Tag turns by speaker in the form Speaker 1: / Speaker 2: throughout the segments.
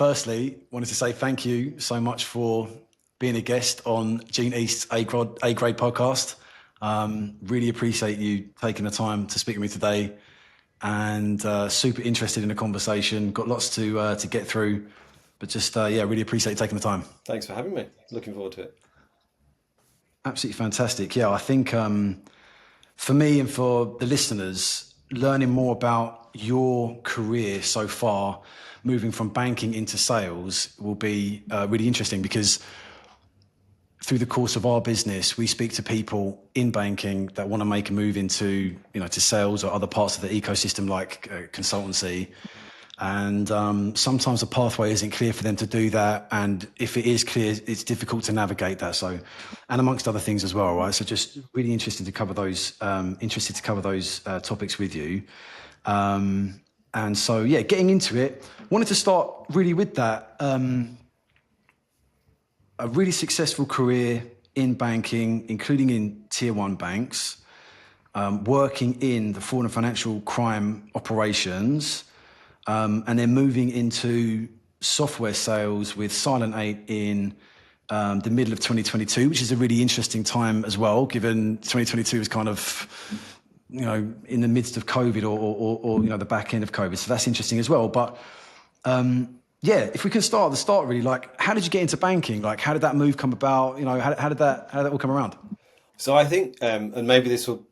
Speaker 1: Firstly, wanted to say thank you so much for being a guest on Gene East's A Grade podcast. Really appreciate you taking the time to speak with me today, and super interested in the conversation. Got lots to get through, but just yeah, really appreciate you taking the time.
Speaker 2: Thanks for having me. Looking forward to it.
Speaker 1: Absolutely fantastic. Yeah, I think for me and for the listeners, learning more about your career so far, moving from banking into sales, will be really interesting because through the course of our business, we speak to people in banking that want to make a move into, to sales or other parts of the ecosystem like consultancy. And sometimes the pathway isn't clear for them to do that. And if it is clear, it's difficult to navigate that. So, and amongst other things as well, right? So just really interested to cover those topics with you. And so, yeah, getting into it, wanted to start really with that. A really successful career in banking, including in tier one banks, working in the fraud and financial crime operations, and then moving into software sales with Silent 8 in the middle of 2022, which is a really interesting time as well, given 2022 was kind of, in the midst of COVID or the back end of COVID. So that's interesting as well. But yeah, if we can start at the start, really, like, how did you get into banking? Like, how did that move come about? How did that all come around?
Speaker 2: So I think, and maybe this will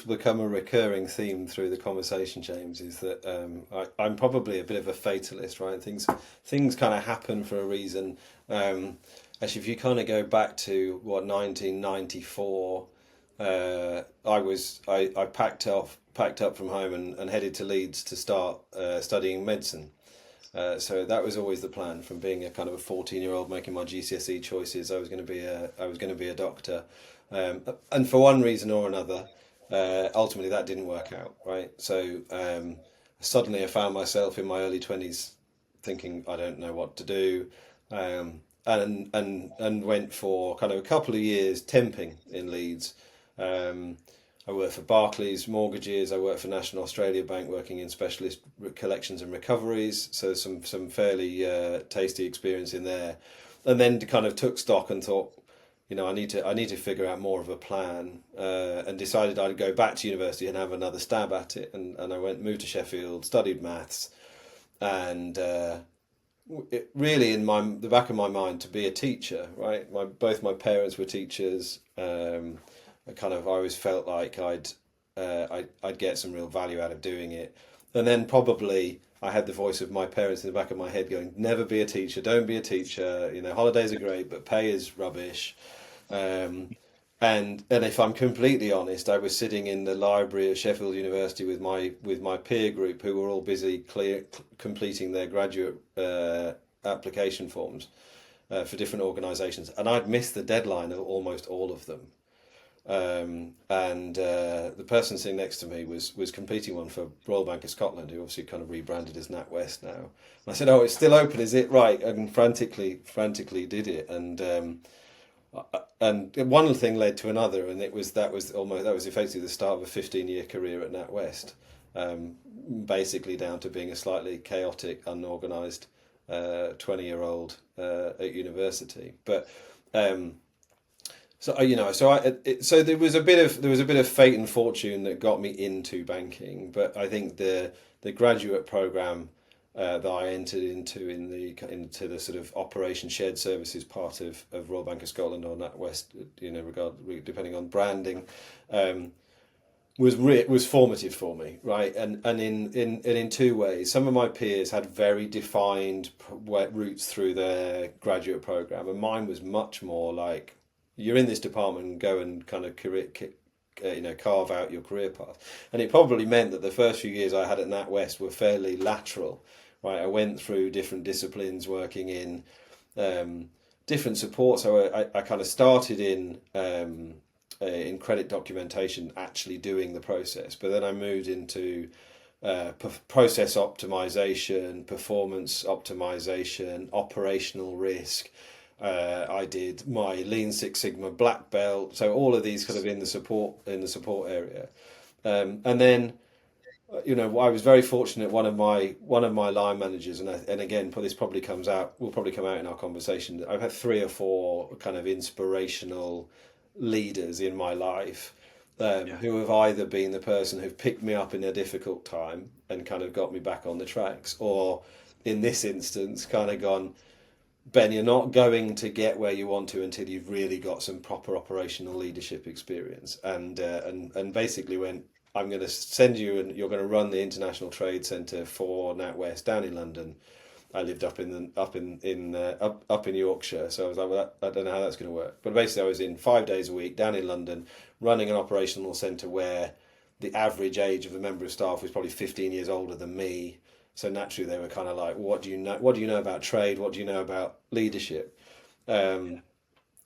Speaker 2: become a recurring theme through the conversation, James, is that I'm probably a bit of a fatalist, right? Things kind of happen for a reason. Actually, if you kind of go back to 1994, I packed up from home and headed to Leeds to start studying medicine. So that was always the plan. From being a kind of a 14-year-old making my GCSE choices, I was going to be a doctor, and for one reason or another, ultimately that didn't work out. Right. So suddenly I found myself in my early 20s thinking I don't know what to do, and went for kind of a couple of years temping in Leeds. Um, I worked for Barclays Mortgages. I worked for National Australia Bank, working in specialist collections and recoveries. So some fairly tasty experience in there, and then kind of took stock and thought, I need to figure out more of a plan, and decided I'd go back to university and have another stab at it. And I moved to Sheffield, studied maths, and it really in the back of my mind to be a teacher. Right, both my parents were teachers. I always felt like I'd get some real value out of doing it. And then probably I had the voice of my parents in the back of my head going, "Never be a teacher. Don't be a teacher. Holidays are great, but pay is rubbish." Um, and if I'm completely honest, I was sitting in the library at Sheffield University with my peer group, who were all busy completing their graduate application forms for different organisations, and I'd missed the deadline of almost all of them. And the person sitting next to me was completing one for Royal Bank of Scotland, who obviously kind of rebranded as NatWest now. And I said, "Oh, it's still open, is it?" Right, and frantically did it, and one thing led to another, and that was effectively the start of a 15-year career at NatWest, basically down to being a slightly chaotic, unorganised 20-year-old at university, but. So there was a bit of fate and fortune that got me into banking, but I think the graduate program that I entered into the sort of operation shared services part of Royal Bank of Scotland or NatWest, depending on branding, was formative for me, right? And in two ways. Some of my peers had very defined routes through their graduate program, and mine was much more like, you're in this department and go and kind of carve out your career path. And it probably meant that the first few years I had at NatWest were fairly lateral, right? I went through different disciplines, working in different support. So I kind of started in credit documentation, actually doing the process, but then I moved into process optimization, performance optimization, operational risk. I did my Lean Six Sigma black belt, so all of these kind of in the support area, and then I was very fortunate. One of my line managers, and again, this probably will probably come out in our conversation. I've had three or four kind of inspirational leaders in my life,
Speaker 1: Yeah.
Speaker 2: who have either been the person who've picked me up in a difficult time and kind of got me back on the tracks, or in this instance, kind of gone, Ben, you're not going to get where you want to until you've really got some proper operational leadership experience. And basically went, I'm going to send you, and you're going to run the International Trade Centre for NatWest down in London. I lived up in Yorkshire, so I was like, well, I don't know how that's going to work. But basically, I was in 5 days a week down in London, running an operational centre where the average age of the member of staff was probably 15 years older than me. So naturally, they were kind of like, "What do you know? What do you know about trade? What do you know about leadership?" Um,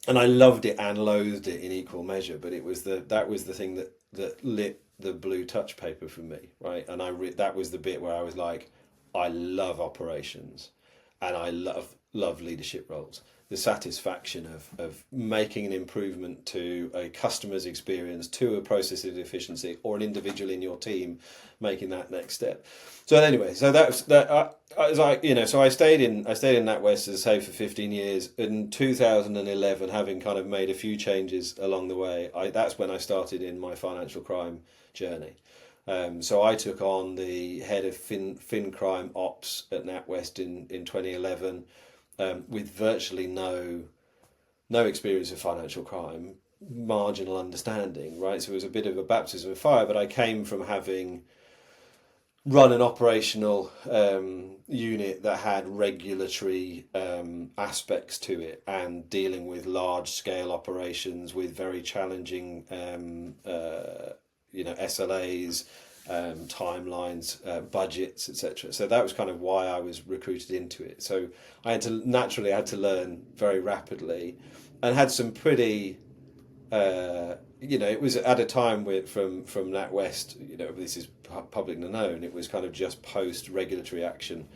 Speaker 2: and I loved it and loathed it in equal measure. But that was the thing that lit the blue touch paper for me, right? And that was the bit where I was like, I love operations, and I love leadership roles. The satisfaction of making an improvement to a customer's experience, to a process of efficiency, or an individual in your team making that next step. So anyway, so I was like, so I stayed in NatWest, as I say, for 15 years. In 2011, having kind of made a few changes along the way, that's when I started in my financial crime journey. So I took on the head of fin crime ops at NatWest in 2011, with virtually no experience of financial crime, marginal understanding, right? So it was a bit of a baptism of fire, but I came from having run an operational unit that had regulatory aspects to it, and dealing with large scale operations with very challenging SLAs, timelines, budgets, etc. So that was kind of why I was recruited into it. So I had to learn very rapidly, and had some pretty it was at a time from NatWest, this is public known, it was kind of just post regulatory action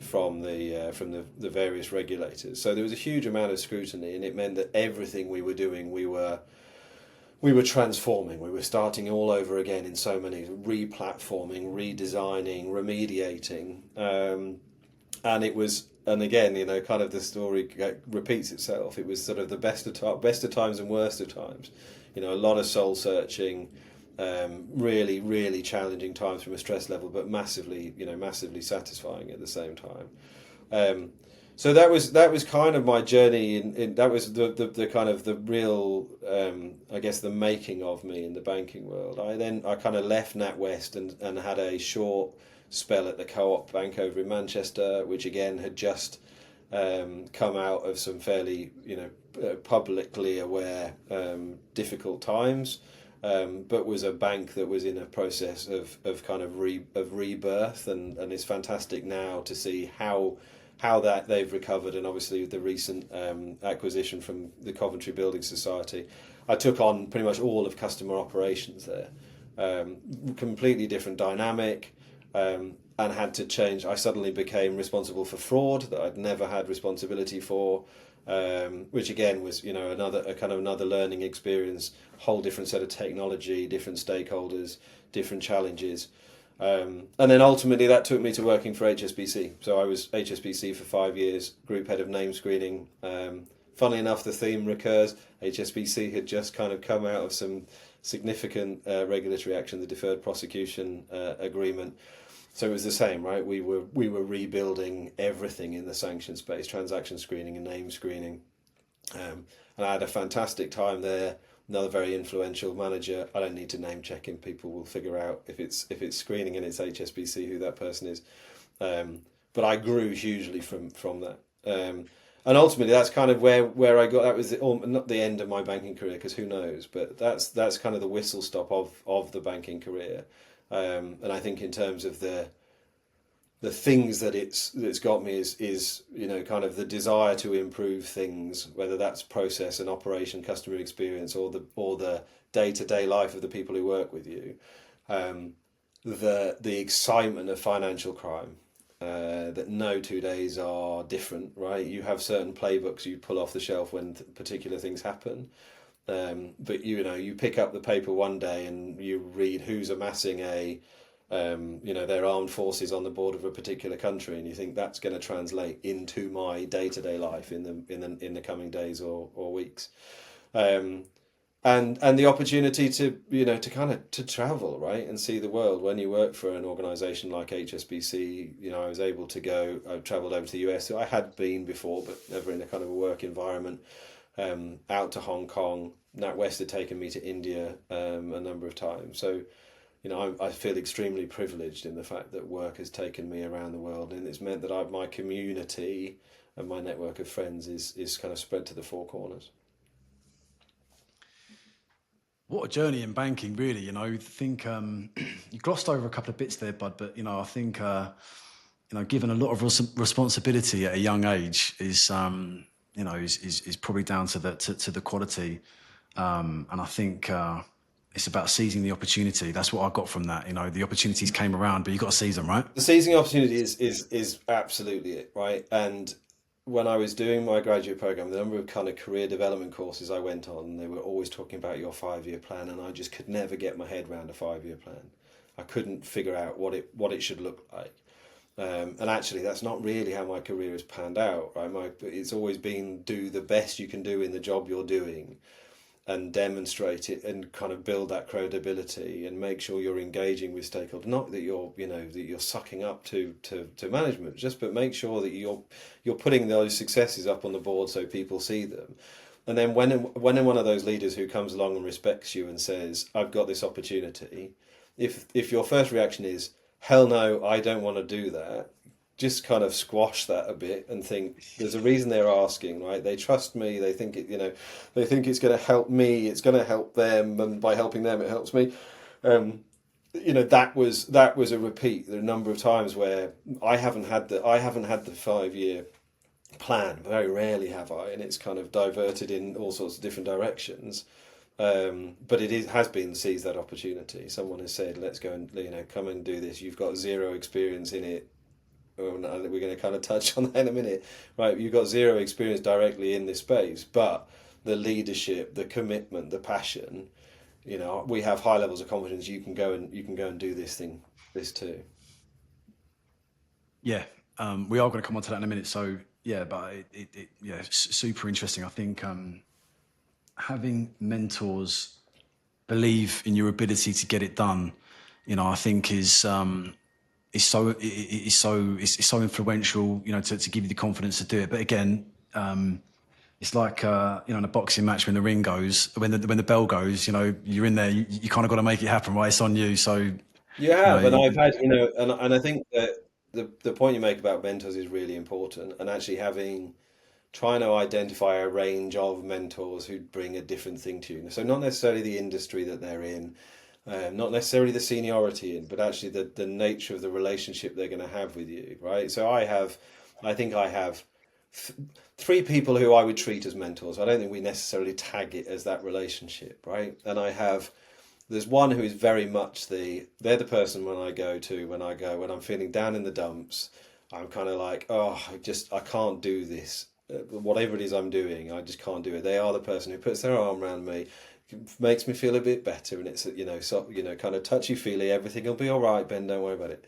Speaker 2: from the various regulators. So there was a huge amount of scrutiny, and it meant that everything we were doing, we were transforming. We were starting all over again in so many, re-platforming, redesigning, remediating, and again, kind of the story repeats itself. It was sort of the best of times and worst of times. A lot of soul searching, really, really challenging times from a stress level, but massively satisfying at the same time. So that was kind of my journey, that was the kind of the real, I guess, the making of me in the banking world. I kind of left NatWest and had a short spell at the Co-op Bank over in Manchester, which again had just come out of some fairly publicly aware difficult times, but was a bank that was in a process of kind of rebirth, and it's fantastic now to see how that they've recovered. And obviously with the recent acquisition from the Coventry Building Society, I took on pretty much all of customer operations there. Completely different dynamic, and had to change. I suddenly became responsible for fraud that I'd never had responsibility for, which again was another learning experience. Whole different set of technology, different stakeholders, different challenges. And then ultimately that took me to working for HSBC. So I was HSBC for 5 years, group head of name screening. Funnily enough, the theme recurs. HSBC had just kind of come out of some significant regulatory action, the deferred prosecution agreement. So it was the same, right? We were rebuilding everything in the sanction space, transaction screening and name screening. And I had a fantastic time there. Another very influential manager. I don't need to name check him. People will figure out if it's screening and it's HSBC who that person is. But I grew hugely from that. And ultimately, that's kind of where I got. That was not the end of my banking career, because who knows? But that's kind of the whistle stop of the banking career. And I think in terms of the things that's got me is kind of the desire to improve things, whether that's process and operation, customer experience, or the day-to-day life of the people who work with you. The excitement of financial crime, that no 2 days are different, right? You have certain playbooks you pull off the shelf when particular things happen. But you pick up the paper one day and you read who's amassing a Their armed forces on the border of a particular country, and you think that's going to translate into my day-to-day life in the coming days or weeks. Um, and the opportunity to to kind of to travel, right, and see the world. When you work for an organization like HSBC, I was able to go. I traveled over to the US. I had been before, but never in a kind of a work environment. Out to Hong Kong. NatWest had taken me to India a number of times. So I feel extremely privileged in the fact that work has taken me around the world, and it's meant that my community and my network of friends is kind of spread to the four corners.
Speaker 1: What a journey in banking, really. I think you glossed over a couple of bits there, bud. But I think given a lot of responsibility at a young age is probably down to the quality. And I think it's about seizing the opportunity. That's what I got from that. The opportunities came around, but you got to seize them, right?
Speaker 2: The seizing opportunity is absolutely it, right? And when I was doing my graduate program, the number of kind of career development courses I went on, they were always talking about your 5-year plan, and I just could never get my head around a 5-year plan. I couldn't figure out what it should look like. And actually, that's not really how my career has panned out, right? It's always been do the best you can do in the job you're doing, and demonstrate it and kind of build that credibility and make sure you're engaging with stakeholders. Not that you're sucking up to management, but make sure that you're putting those successes up on the board so people see them. And then when one of those leaders who comes along and respects you and says, "I've got this opportunity," if your first reaction is, "Hell no, I don't want to do that," just kind of squash that a bit and think there's a reason they're asking, right? They trust me. They think they think it's going to help me. It's going to help them, and by helping them, it helps me. That was a repeat. There are a number of times where I haven't had the 5-year plan. Very rarely have I, and it's kind of diverted in all sorts of different directions. But has been seize that opportunity. Someone has said, "Let's go and come and do this. You've got zero experience in it." We're going to kind of touch on that in a minute, right? You've got zero experience directly in this space, but the leadership, the commitment, the passion, we have high levels of confidence. You can go and do this too.
Speaker 1: Yeah, we are going to come on to that in a minute. So yeah, but super interesting. I think having mentors believe in your ability to get it done, I think is so influential, to give you the confidence to do it. But again, it's like in a boxing match when the ring goes, when the bell goes, you're in there. You kind of got to make it happen, right? It's on you. So
Speaker 2: You have, and I've had, and I think that the point you make about mentors is really important, and actually trying to identify a range of mentors who bring a different thing to you. So not necessarily the industry that they're in, not necessarily the seniority in, but actually the nature of the relationship they're going to have with you, right? So I think I have 3 people who I would treat as mentors. I don't think we necessarily tag it as that relationship, right? And there's one who is very much they're the person when I'm feeling down in the dumps, I'm kind of like, oh, I can't do this. Whatever it is I'm doing, I just can't do it. They are the person who puts their arm around me, makes me feel a bit better, and it's kind of touchy feely. Everything will be all right, Ben. Don't worry about it.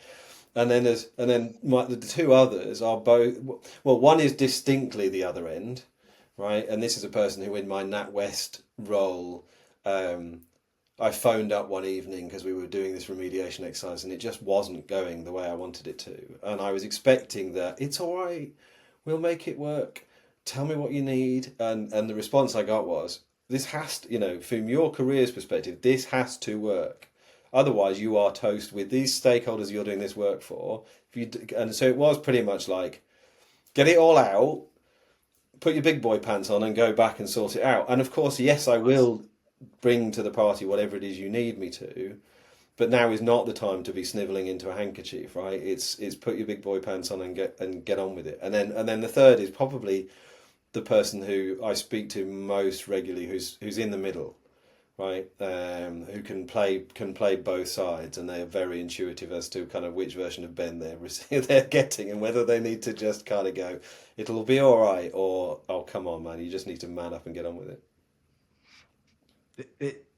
Speaker 2: And then the 2 others are both. Well, one is distinctly the other end, right? And this is a person who, in my NatWest role, I phoned up one evening because we were doing this remediation exercise and it just wasn't going the way I wanted it to. And I was expecting that it's all right, we'll make it work. Tell me what you need. And the response I got was, this has to, from your career's perspective, this has to work. Otherwise, you are toast with these stakeholders you're doing this work for. And so it was pretty much like, get it all out, put your big boy pants on and go back and sort it out. And of course, yes, I will bring to the party whatever it is you need me to, but now is not the time to be sniveling into a handkerchief, right? It's put your big boy pants on and get on with it. And then the third is probably the person who I speak to most regularly, who's in the middle, right? Who can play both sides, and they are very intuitive as to kind of which version of Ben they're getting, and whether they need to just kind of go, it'll be all right, or, oh, come on, man, you just need to man up and get on with it.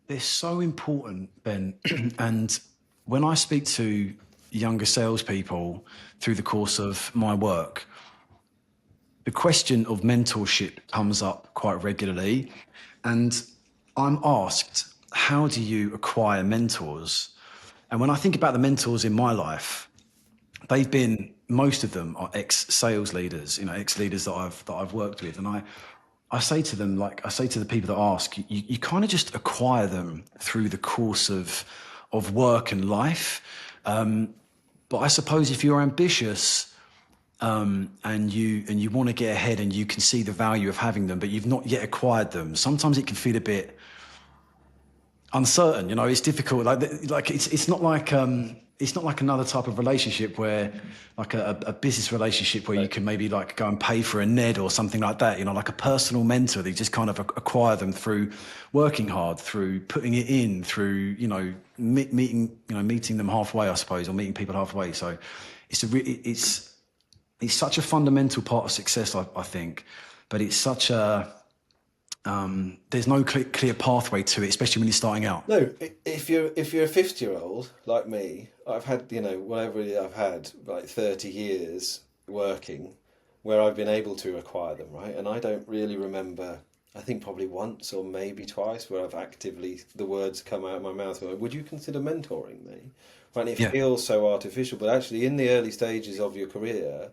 Speaker 1: They're so important, Ben. And when I speak to younger salespeople through the course of my work, the question of mentorship comes up quite regularly. And I'm asked, how do you acquire mentors? And when I think about the mentors in my life, they've been, most of them are ex-sales leaders, ex-leaders that I've worked with. And I say to them, like I say to the people that ask, you kind of just acquire them through the course of work and life. But I suppose if you're ambitious, and you want to get ahead and you can see the value of having them, but you've not yet acquired them, sometimes it can feel a bit uncertain. It's difficult. Like it's not like another type of relationship where, like a business relationship where you
Speaker 2: Right.
Speaker 1: can maybe like go and pay for a Ned or something like that. Like a personal mentor. They just kind of acquire them through working hard, through putting it in, through meeting them halfway, I suppose, or meeting people halfway. So it's such a fundamental part of success, I think, but it's such a there's no clear pathway to it, especially when you're starting out.
Speaker 2: No, if you're a 50-year-old like me, I've had, whatever it is I've had, like 30 years working, where I've been able to acquire them, right? And I don't really remember. I think probably once or maybe twice where I've actively, the words come out of my mouth. Would you consider mentoring me? Right, and it
Speaker 1: Yeah,
Speaker 2: feels so artificial, but actually, in the early stages of your career,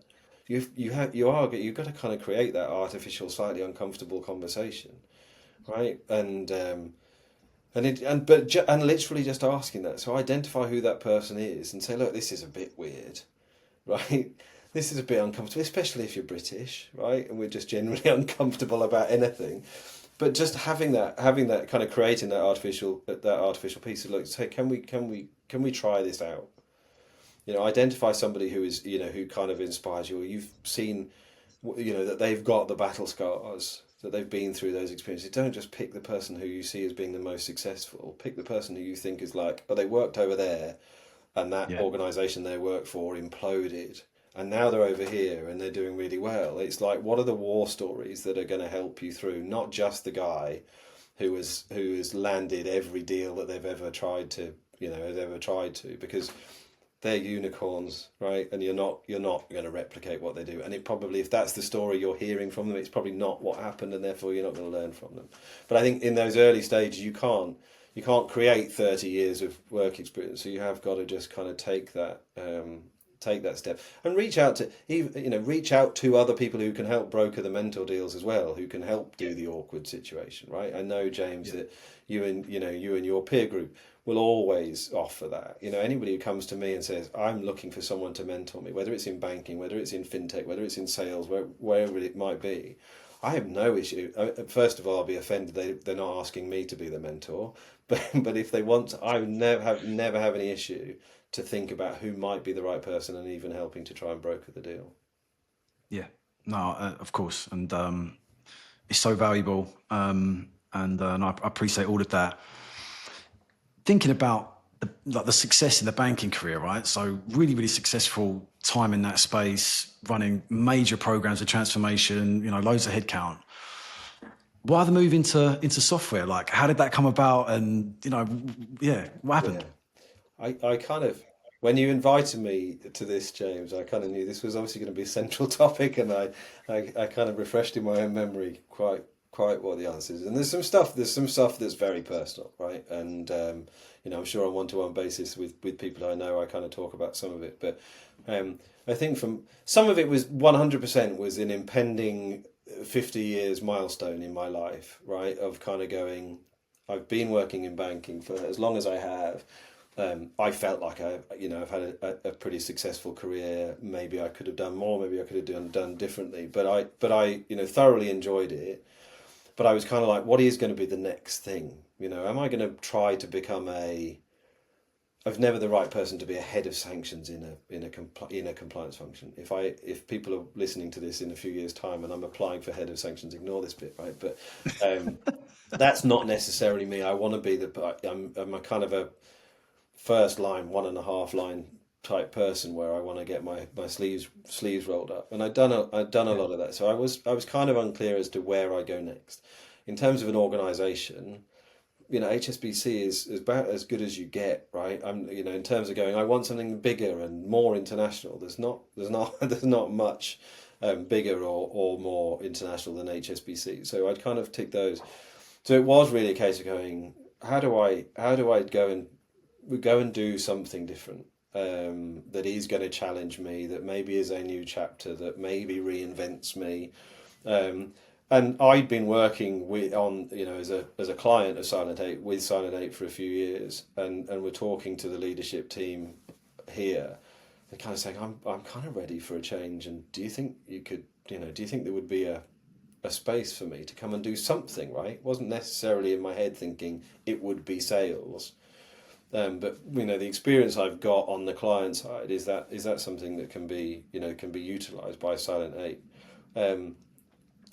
Speaker 2: you've got to kind of create that artificial, slightly uncomfortable conversation, right? And literally just asking that. So identify who that person is and say, look, this is a bit weird, right? This is a bit uncomfortable, especially if you're British, right? And we're just generally uncomfortable about anything. But just having that kind of creating that artificial piece of, look, say, can we try this out? Identify somebody who is, who kind of inspires you, or you've seen, that they've got the battle scars, that they've been through those experiences. Don't just pick the person who you see as being the most successful. Pick the person who you think is like, oh, they worked over there and that
Speaker 1: yeah,
Speaker 2: organization they worked for imploded. And now they're over here and they're doing really well. It's like, what are the war stories that are going to help you through? Not just the guy who has landed every deal that they've ever tried to, because they're unicorns, right? And you're not going to replicate what they do. And it probably, if that's the story you're hearing from them, it's probably not what happened, and therefore you're not going to learn from them. But I think in those early stages, you can't create 30 years of work experience. So you have got to just kind of take that step and reach out to other people who can help broker the mentor deals as well, who can help do the awkward situation, right? I know, James,
Speaker 1: yeah,
Speaker 2: that you and your peer group will always offer that. Anybody who comes to me and says, I'm looking for someone to mentor me, whether it's in banking, whether it's in fintech, whether it's in sales, wherever it might be, I have no issue. First of all, I'll be offended they're not asking me to be the mentor, but if they want to, I would never have any issue to think about who might be the right person and even helping to try and broker the deal.
Speaker 1: yeah. No, of course, and it's so valuable, and I appreciate all of that. Thinking about the success in the banking career, right? So really, really successful time in that space, running major programs of transformation, loads of headcount. Why the move into software? Like, how did that come about? And yeah, what happened?
Speaker 2: Yeah. I kind of, when you invited me to this, James, I kind of knew this was obviously going to be a central topic, and I kind of refreshed in my own memory quite what the answer is. And there's some stuff that's very personal, right? And I'm sure on one-to-one basis with people I know, I kind of talk about some of it. But I think from some of it was 100% was an impending 50 years milestone in my life, right? Of kind of going, I've been working in banking for as long as I have. I felt like I've had a pretty successful career. Maybe I could have done more. Maybe I could have done differently. But I thoroughly enjoyed it. But I was kind of like, what is going to be the next thing? Am I going to try to become a? I've never the right person to be a head of sanctions in a compliance function. If people are listening to this in a few years' time and I'm applying for head of sanctions, ignore this bit, right? But that's not necessarily me. I want to be I'm a kind of a first line, 1.5 line type person where I want to get my sleeves rolled up, and I'd done a
Speaker 1: Yeah,
Speaker 2: lot of that. So I was kind of unclear as to where I go next in terms of an organisation. HSBC is about as good as you get, right? In terms of going, I want something bigger and more international. There's not much bigger or more international than HSBC. So I'd kind of tick those. So it was really a case of going, how do I go and do something different that is going to challenge me, that maybe is a new chapter, that maybe reinvents me. And I'd been working as a client of Silent 8 with Silent 8 for a few years, and we're talking to the leadership team here. They're kind of saying, I'm kind of ready for a change, and do you think there would be a space for me to come and do something, right? It wasn't necessarily in my head thinking it would be sales. But the experience I've got on the client side is that something that can be utilised by Silent 8.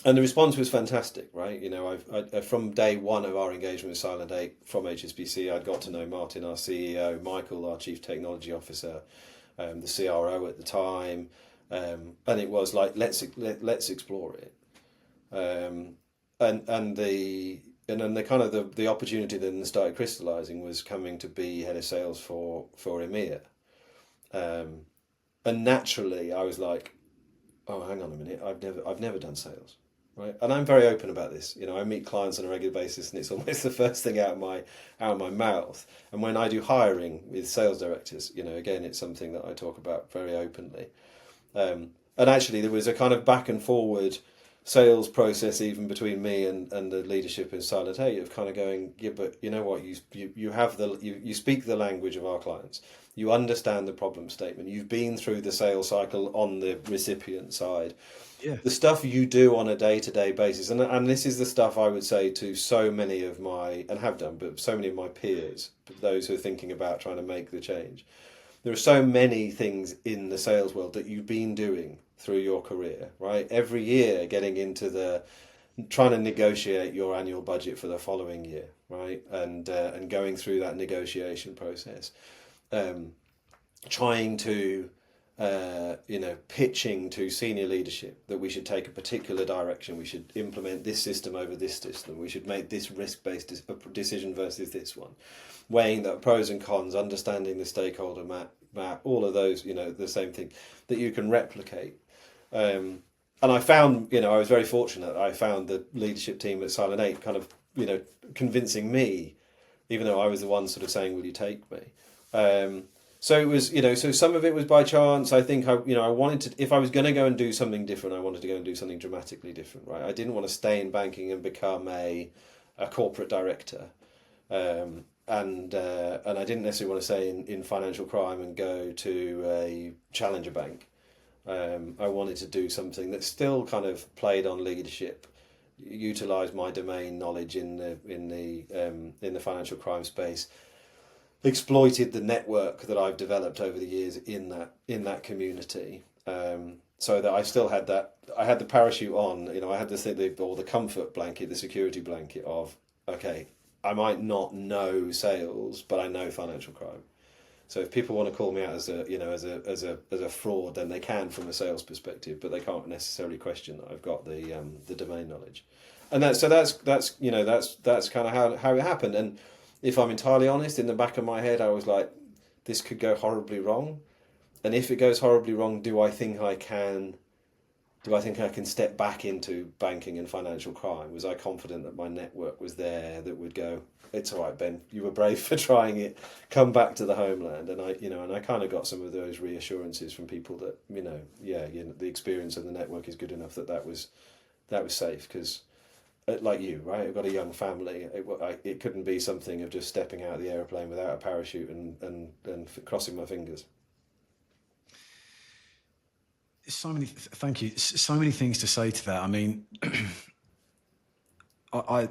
Speaker 2: And the response was fantastic, right? I've from day one of our engagement with Silent 8 from HSBC, I'd got to know Martin, our CEO, Michael, our Chief Technology Officer, the CRO at the time, and it was like let's explore it, and then the kind of the opportunity then started crystallising was coming to be head of sales for EMEA, and naturally I was like, oh, hang on a minute, I've never done sales. Right, and I'm very open about this. I meet clients on a regular basis, and it's almost the first thing out of my mouth. And when I do hiring with sales directors, again, it's something that I talk about very openly. And actually, there was a kind of back and forward sales process even between me and the leadership in Silent 8 of kind of going, yeah, but you know what, you speak the language of our clients. You understand the problem statement. You've been through the sales cycle on the recipient side.
Speaker 1: Yeah.
Speaker 2: The stuff you do on a day-to-day basis, and this is the stuff I would say to so many of and have done, but so many of my peers, those who are thinking about trying to make the change. There are so many things in the sales world that you've been doing through your career, right? Every year getting into trying to negotiate your annual budget for the following year, right? And going through that negotiation process. Trying to pitching to senior leadership that we should take a particular direction, we should implement this system over this system, we should make this risk-based decision versus this one, weighing the pros and cons, understanding the stakeholder map, all of those, the same thing that you can replicate. And I found, I was very fortunate. I found the leadership team at Silent 8 kind of, convincing me, even though I was the one sort of saying, will you take me? So it was, so some of it was by chance. I think I wanted to, if I was going to go and do something different, I wanted to go and do something dramatically different, right? I didn't want to stay in banking and become a corporate director. And I didn't necessarily want to stay in financial crime and go to a challenger bank. I wanted to do something that still kind of played on leadership, utilised my domain knowledge in the financial crime space, exploited the network that I've developed over the years in that community, so that I still had that. I had the parachute on. I had the comfort blanket, the security blanket of, okay, I might not know sales, but I know financial crime. So if people want to call me out as a fraud, then they can from a sales perspective, but they can't necessarily question that I've got the domain knowledge, and that's kind of how it happened. And if I'm entirely honest, in the back of my head, I was like, this could go horribly wrong. And if it goes horribly wrong, do I think I can step back into banking and financial crime? Was I confident that my network was there that would go, it's all right, Ben, you were brave for trying it, come back to the homeland? And I kind of got some of those reassurances from people that, the experience of the network is good enough that was safe, because like you, right? I've got a young family. It couldn't be something of just stepping out of the airplane without a parachute and crossing my fingers.
Speaker 1: Thank you. So many things to say to that. I mean, I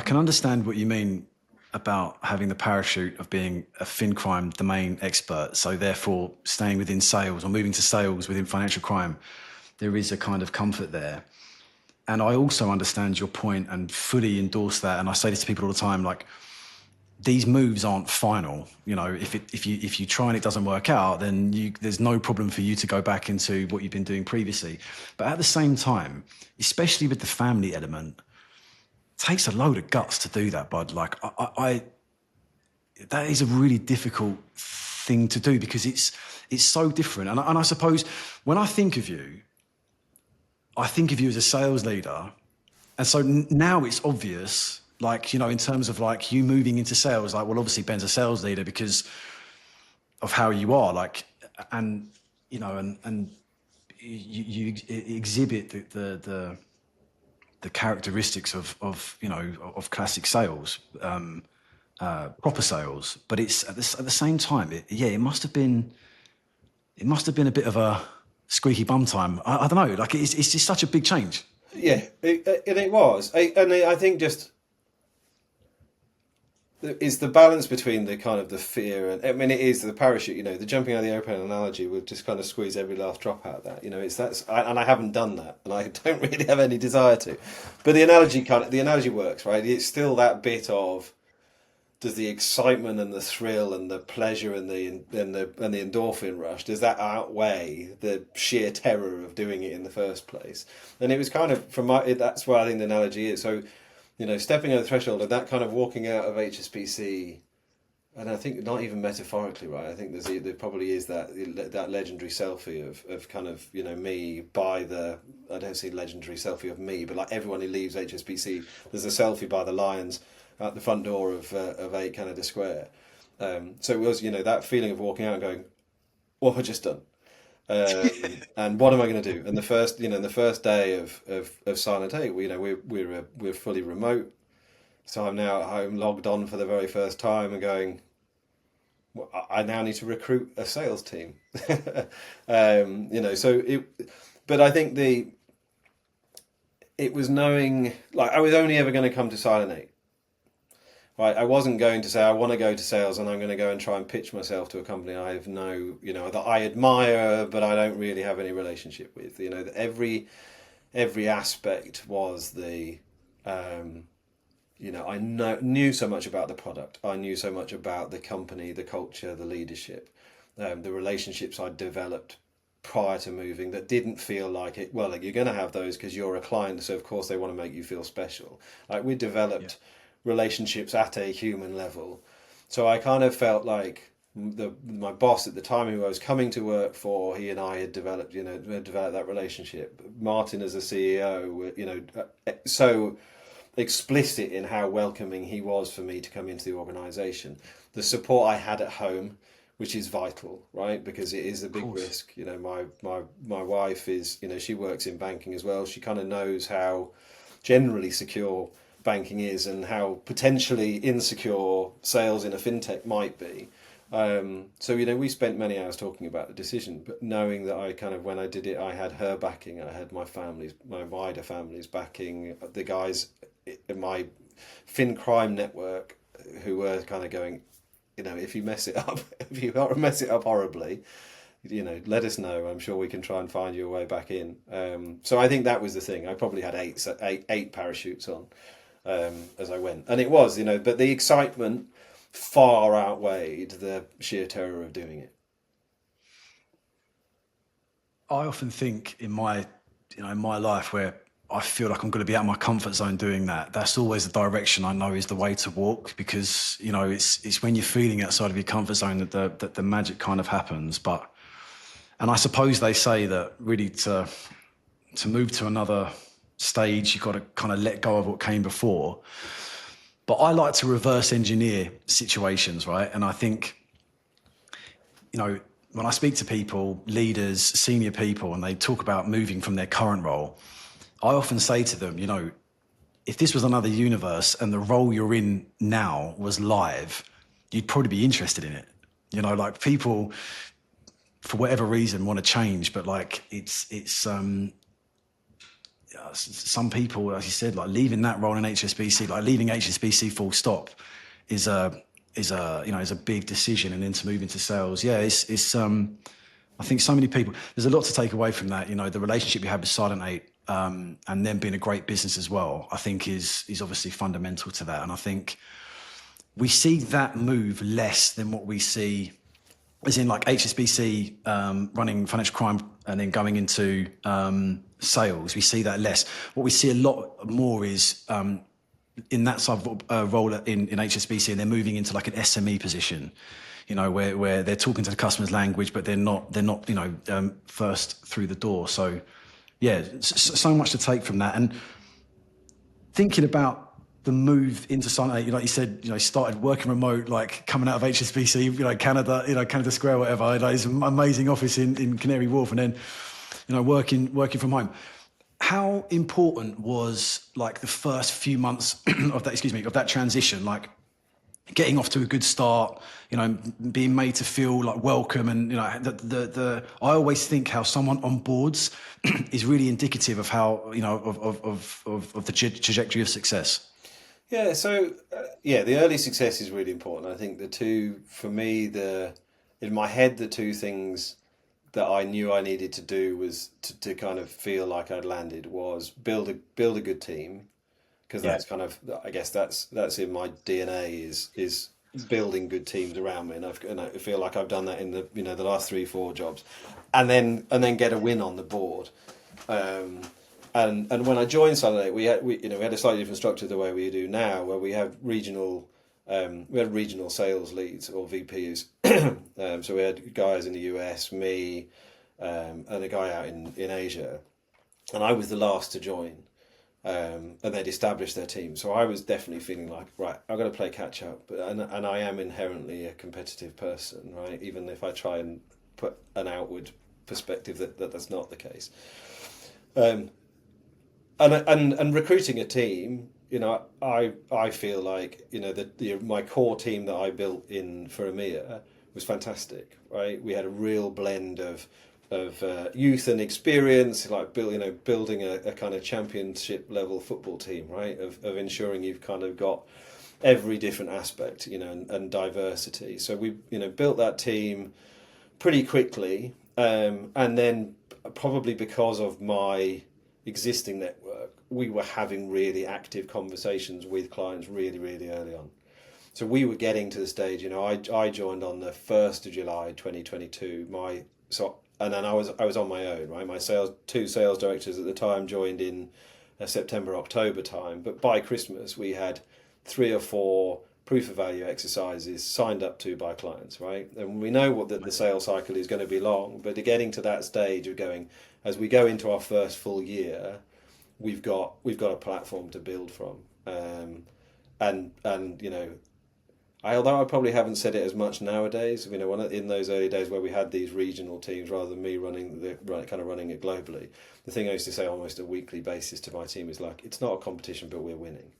Speaker 1: can understand what you mean about having the parachute of being a fin crime domain expert. So therefore, staying within sales or moving to sales within financial crime, there is a kind of comfort there. And I also understand your point and fully endorse that. And I say this to people all the time, like, these moves aren't final. If you try and it doesn't work out, then there's no problem for you to go back into what you've been doing previously. But at the same time, especially with the family element, takes a load of guts to do that, bud. Like that is a really difficult thing to do because it's so different. And I suppose when I think of you as a sales leader. And so now it's obvious, like, in terms of like you moving into sales, like, well, obviously Ben's a sales leader because of how you are, like, and, and you exhibit the characteristics of classic sales, proper sales. But it's at the same time, it must have been a bit of a squeaky bum time. I don't know, like it's just such a big change.
Speaker 2: Yeah, it was. I think just it's the balance between the kind of the fear and, I mean, it is the parachute, the jumping out of the airplane analogy would just kind of squeeze every last drop out of that. And I haven't done that, and I don't really have any desire to. But the analogy works, right? It's still that bit of, does the excitement and the thrill and the pleasure and the endorphin rush, does that outweigh the sheer terror of doing it in the first place? And it was kind of that's why I think the analogy is so, stepping over the threshold of that, kind of walking out of HSBC, and I think not even metaphorically, right? I think there probably is that legendary selfie of kind of me by the, I don't see legendary selfie of me, but like everyone who leaves HSBC, there's a selfie by the Lions at the front door of 8 Canada Square. So it was, that feeling of walking out and going, what have I just done? And what am I going to do? And the first day of Silent 8, we're fully remote. So I'm now at home, logged on for the very first time and going, well, I now need to recruit a sales team. But I think it was knowing, like, I was only ever going to come to Silent 8. Right, I wasn't going to say I want to go to sales and I'm going to go and try and pitch myself to a company I have that I admire, but I don't really have any relationship with. Every aspect was I knew so much about the product. I knew so much about the company, the culture, the leadership, the relationships I'd developed prior to moving that didn't feel like it. Well, like, you're going to have those because you're a client, so of course they want to make you feel special. Like, we developed relationships at a human level. So I kind of felt like my boss at the time, who I was coming to work for, he and I had developed that relationship. Martin as a CEO, so explicit in how welcoming he was for me to come into the organisation. The support I had at home, which is vital, right? Because it is a big risk. My wife is, she works in banking as well. She kind of knows how generally secure banking is and how potentially insecure sales in a fintech might be. So we spent many hours talking about the decision, but knowing that I kind of, when I did it, I had her backing, I had my wider family's backing, the guys in my fin crime network who were kind of going, if you mess it up, horribly, let us know. I'm sure we can try and find you a way back in. So I think that was the thing. I probably had eight parachutes on as I went, and it was, but the excitement far outweighed the sheer terror of doing it.
Speaker 1: I often think in my life where I feel like I'm going to be out of my comfort zone doing that, that's always the direction I know is the way to walk, because it's when you're feeling outside of your comfort zone that the magic kind of happens. And I suppose they say that really to move to another stage, you've got to kind of let go of what came before. But I like to reverse engineer situations, right? And I think, when I speak to people, leaders, senior people, and they talk about moving from their current role, I often say to them, if this was another universe and the role you're in now was live, you'd probably be interested in it. Like, people, for whatever reason, want to change, but like some people, as you said, like leaving that role in HSBC, like leaving HSBC full stop, is a big decision, and then to move into sales, I think so many people, there's a lot to take away from that. The relationship you have with Silent 8, and then being a great business as well, I think is obviously fundamental to that. And I think we see that move less than what we see, as in like HSBC running financial crime and then going into sales. We see that less. What we see a lot more is in that sort of role in HSBC, and they're moving into like an SME position, where they're talking to the customer's language, but they're not first through the door. So yeah, so much to take from that. And thinking about the move into Sunday, like you said, started working remote, like coming out of HSBC, Canada Square, whatever. It's an amazing office in Canary Wharf, and then, working from home. How important was like the first few months of that transition, like getting off to a good start, being made to feel like welcome, and I always think how someone onboards is really indicative of how of the trajectory of success.
Speaker 2: Yeah, so the early success is really important. I think the two, for me, in my head, the two things that I knew I needed to do was to kind of feel like I'd landed was build a good team, because that's kind of, I guess that's in my DNA is building good teams around me, and I feel like I've done that in the last 3-4 jobs, and then get a win on the board. And when I joined Saturday, we had a slightly different structure the way we do now, where we have regional sales leads or VPs. So we had guys in the US, me, and a guy out in Asia, and I was the last to join. And they'd established their team, so I was definitely feeling like, right, I've got to play catch up. And I am inherently a competitive person, right? Even if I try and put an outward perspective that's not the case. And recruiting a team, I feel like my core team that I built in for EMEA was fantastic, right? We had a real blend of youth and experience, like building a kind of championship level football team, right? Of ensuring you've kind of got every different aspect, and diversity. So we built that team pretty quickly, and then probably because of my existing network, we were having really active conversations with clients really, really early on. So we were getting to the stage, I joined on the 1st of July 2022. And then I was on my own, right? My two sales directors at the time joined in September, October time. But by Christmas, we had 3 or 4 proof of value exercises signed up to by clients, right? And we know that the sales cycle is going to be long, but getting to that stage of going, as we go into our first full year, we've got a platform to build from. Although I probably haven't said it as much nowadays, in those early days where we had these regional teams rather than me running it globally, the thing I used to say almost a weekly basis to my team is like, it's not a competition, but we're winning,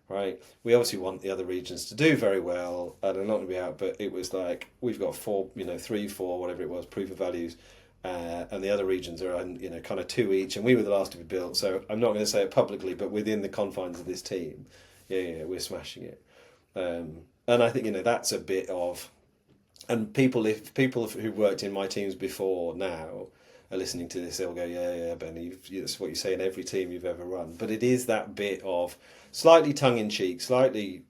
Speaker 2: right? We obviously want the other regions to do very well, and I'm not going to be out, but it was like, we've got 3, 4, whatever it was, proof of values, and the other regions are kind of 2 each, and we were the last to be built. So I'm not going to say it publicly, but within the confines of this team, we're smashing it. And I think that's a bit of, and if people who worked in my teams before now are listening to this, they'll go, yeah, Ben, that's what you say in every team you've ever run. But it is that bit of slightly tongue in cheek, slightly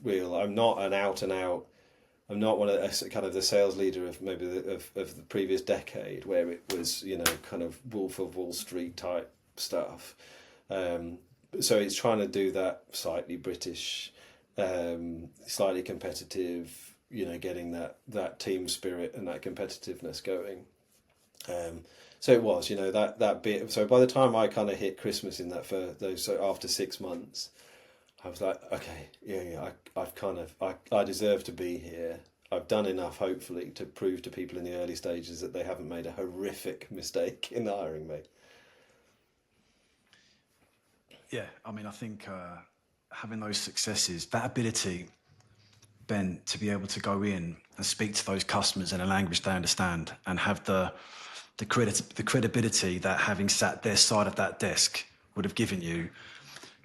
Speaker 2: real. I'm not an out and out. I'm not one of kind of the sales leader of maybe of the previous decade, where it was kind of Wolf of Wall Street type stuff. So it's trying to do that slightly British, slightly competitive, getting that team spirit and that competitiveness going. So it was, that bit. So by the time I kind of hit Christmas so after 6 months, I was like, okay, I deserve to be here. I've done enough, hopefully, to prove to people in the early stages that they haven't made a horrific mistake in hiring me.
Speaker 1: Yeah, I mean, I think having those successes, that ability, Ben, to be able to go in and speak to those customers in a language they understand, and have the credibility that having sat their side of that desk would have given you,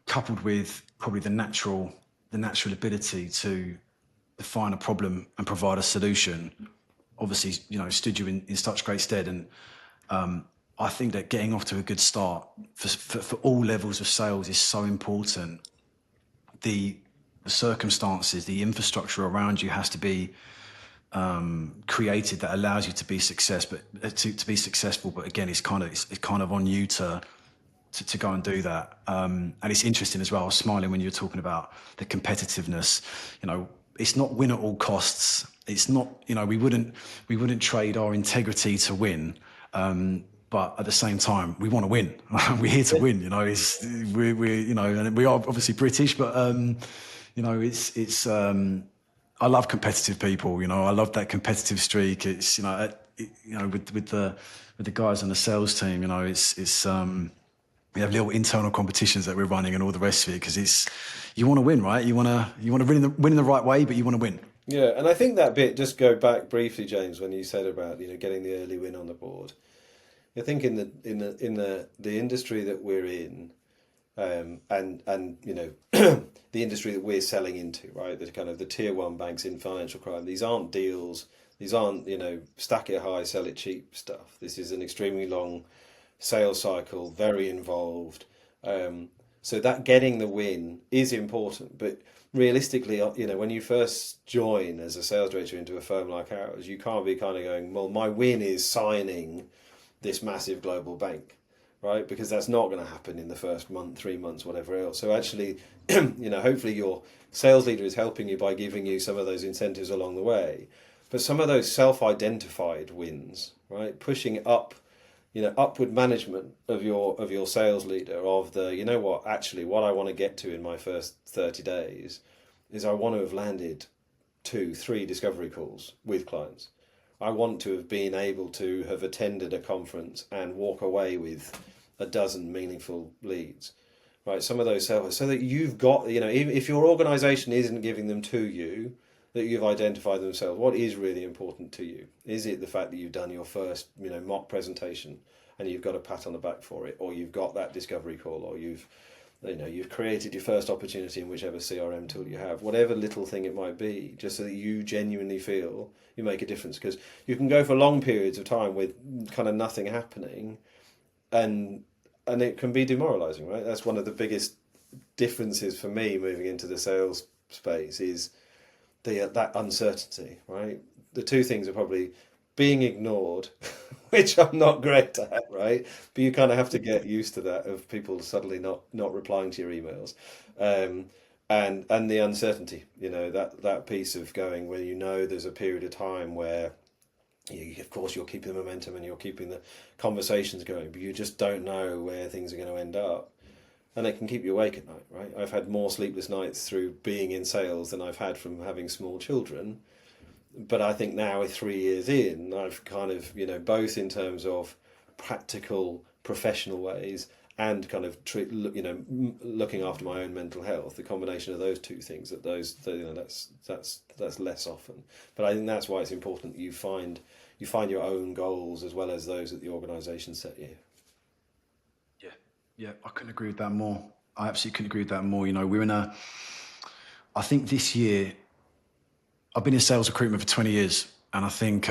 Speaker 1: coupled with probably the natural ability to define a problem and provide a solution, obviously, stood you in such great stead. And I think that getting off to a good start for all levels of sales is so important. The circumstances, the infrastructure around you has to be created that allows you to be successful. But again, it's kind of on you to to go and do that. And it's interesting as well. I was smiling when you were talking about the competitiveness. It's not win at all costs. It's not, we wouldn't trade our integrity to win. But at the same time, we want to win. We're here to win. And we are obviously British, but it's. I love competitive people. I love that competitive streak. It's with the guys on the sales team. It's we have little internal competitions that we're running and all the rest of it because you want to win, right? You want to win in the right way, but you want to win.
Speaker 2: Yeah, and I think that bit, just go back briefly, James, when you said about getting the early win on the board. I think in the industry that we're in, and the industry that we're selling into, right? The kind of the tier one banks in financial crime. These aren't deals. These aren't stack it high, sell it cheap stuff. This is an extremely long sales cycle, very involved. So that getting the win is important, but realistically, when you first join as a sales director into a firm like ours, you can't be kind of going, well, my win is signing this massive global bank, right? Because that's not going to happen in the first month, 3 months, whatever else. So actually, hopefully your sales leader is helping you by giving you some of those incentives along the way. But some of those self-identified wins, right? Pushing up, upward management of your sales leader of actually what I want to get to in my first 30 days is I want to have landed 2-3 discovery calls with clients. I want to have been able to have attended a conference and walk away with a dozen meaningful leads, right? Some of those sales, so that you've got, if your organization isn't giving them to you, that you've identified themselves. What is really important to you? Is it the fact that you've done your first, mock presentation and you've got a pat on the back for it, or you've got that discovery call, or you've created your first opportunity in whichever CRM tool you have, whatever little thing it might be, just so that you genuinely feel you make a difference. Because you can go for long periods of time with kind of nothing happening, and it can be demoralizing, right? That's one of the biggest differences for me moving into the sales space is that uncertainty, right? The two things are probably being ignored, which I'm not great at, right? But you kind of have to get used to that, of people suddenly not replying to your emails, and the uncertainty, that piece of going where there's a period of time where of course you're keeping the momentum and you're keeping the conversations going, but you just don't know where things are going to end up. And it can keep you awake at night, right? I've had more sleepless nights through being in sales than I've had from having small children. But I think now, with 3 years in, I've kind of, both in terms of practical, professional ways and kind of, looking after my own mental health, the combination of those two things, that's less often. But I think that's why it's important that you find your own goals as well as those that the organisation set you.
Speaker 1: Yeah, I couldn't agree with that more. I absolutely couldn't agree with that more. I think this year, I've been in sales recruitment for 20 years, and I think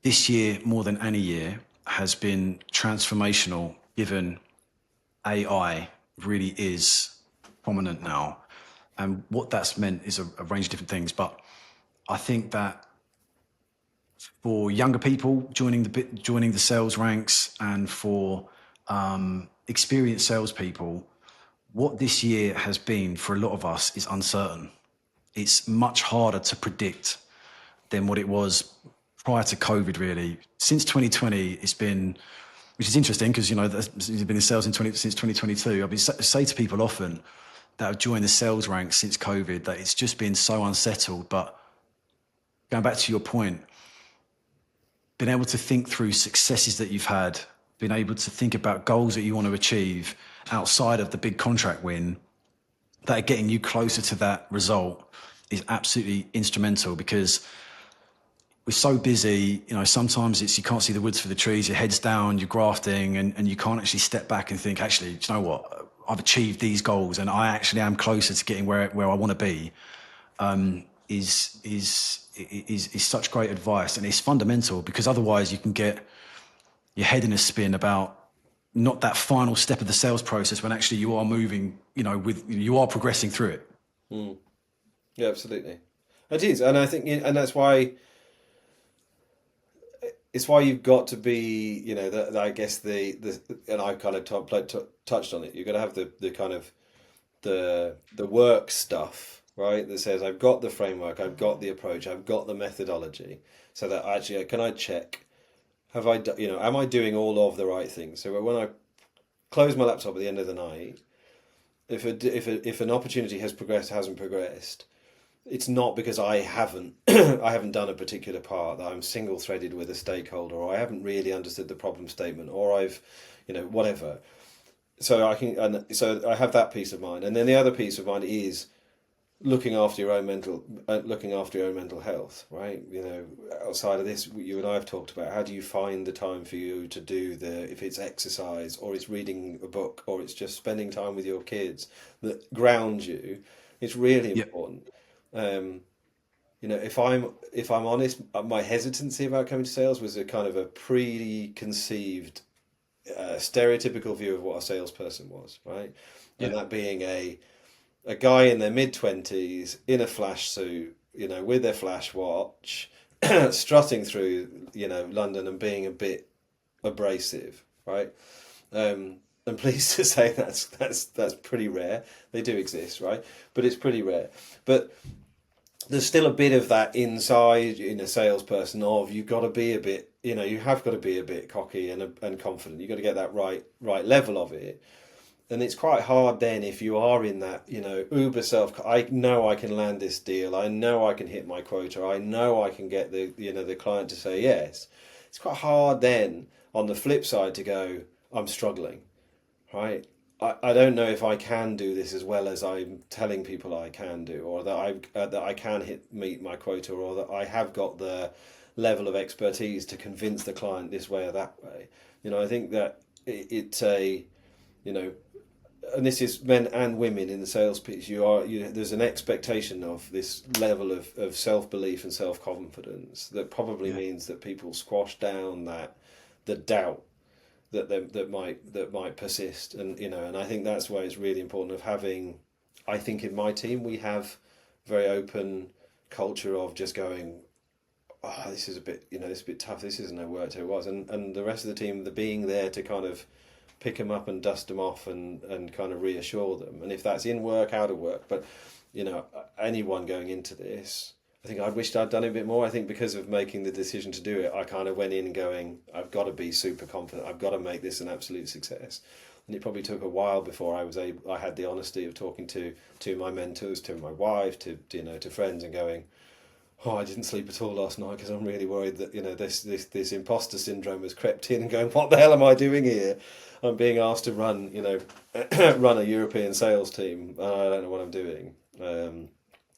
Speaker 1: this year, more than any year, has been transformational, given AI really is prominent now. And what that's meant is a range of different things. But I think that for younger people joining the sales ranks, and for experienced salespeople, what this year has been for a lot of us is uncertain. It's much harder to predict than what it was prior to COVID, really. Since 2020, it's been, which is interesting because, you've been in sales since 2022. I say to people often that have joined the sales ranks since COVID that it's just been so unsettled. But going back to your point, being able to think through successes that you've had, being able to think about goals that you want to achieve outside of the big contract win, that are getting you closer to that result, is absolutely instrumental. Because we're so busy, sometimes you can't see the woods for the trees, your head's down, you're grafting, and you can't actually step back and think, actually, do you know what? I've achieved these goals and I actually am closer to getting where I want to be. Is such great advice, and it's fundamental, because otherwise you can get your head in a spin about not that final step of the sales process when actually you are moving, you are progressing through it.
Speaker 2: Yeah, absolutely. It is. And I think, and that's why it's why you've got to be, I guess the and I kind of touched on it. You've got to have the kind of the work stuff, right? That says I've got the framework, I've got the approach, I've got the methodology, so that actually can I check, have I, am I doing all of the right things? So when I close my laptop at the end of the night, if an opportunity has progressed, hasn't progressed, it's not because I haven't I haven't done a particular part, that I'm single threaded with a stakeholder, or I haven't really understood the problem statement, or I've, whatever. So I have that peace of mind, and then the other peace of mind is looking after your own mental health, right? Outside of this, you and I have talked about, how do you find the time for you to do if it's exercise, or it's reading a book, or it's just spending time with your kids that ground you. It's really
Speaker 1: Yeah.
Speaker 2: important. If I'm honest, my hesitancy about coming to sales was a kind of a preconceived, stereotypical view of what a salesperson was, right?
Speaker 1: Yeah.
Speaker 2: And that being a guy in their mid-20s in a flash suit, with their flash watch, strutting through, London and being a bit abrasive, right? I'm pleased to say that's pretty rare. They do exist, right? But it's pretty rare. But there's still a bit of that inside in a salesperson of, you've got to be a bit, you have got to be a bit cocky and confident. You've got to get that right level of it. And it's quite hard then if you are in that, uber self. I know I can land this deal. I know I can hit my quota. I know I can get the client to say yes. It's quite hard then on the flip side to go, I'm struggling, right? I don't know if I can do this as well as I'm telling people I can do, or that I can meet my quota, or that I have got the level of expertise to convince the client this way or that way. I think that it's a, and this is men and women in the sales piece. There's an expectation of this level of self-belief and self-confidence that probably
Speaker 1: Yeah.
Speaker 2: means that people squash down the doubt that might persist. And I think that's why it's really important of having, I think in my team we have very open culture of just going, oh, this is a bit, this is a bit tough, this isn't how it was, and the rest of the team, the being there to kind of pick them up and dust them off and kind of reassure them. And if that's in work, out of work, but anyone going into this, I think I wished I'd done it a bit more. I think because of making the decision to do it, I kind of went in going, I've got to be super confident. I've got to make this an absolute success. And it probably took a while before I had the honesty of talking to my mentors, to my wife, to friends, and going, oh, I didn't sleep at all last night because I'm really worried that this imposter syndrome has crept in, and going, what the hell am I doing here? I'm being asked to run run a European sales team, and I don't know what I'm doing.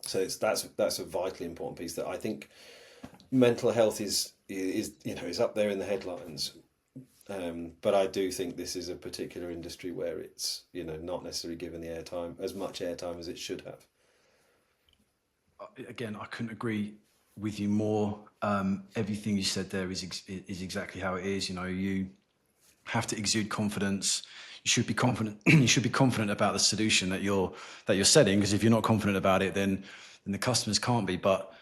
Speaker 2: So that's a vitally important piece that I think mental health is up there in the headlines. But I do think this is a particular industry where it's not necessarily given the as much airtime as it should have.
Speaker 1: Again, I couldn't agree with you more. Everything you said there is exactly how it is. You have to exude confidence. You should be confident. You should be confident about the solution that you're setting. Because if you're not confident about it, then the customers can't be. But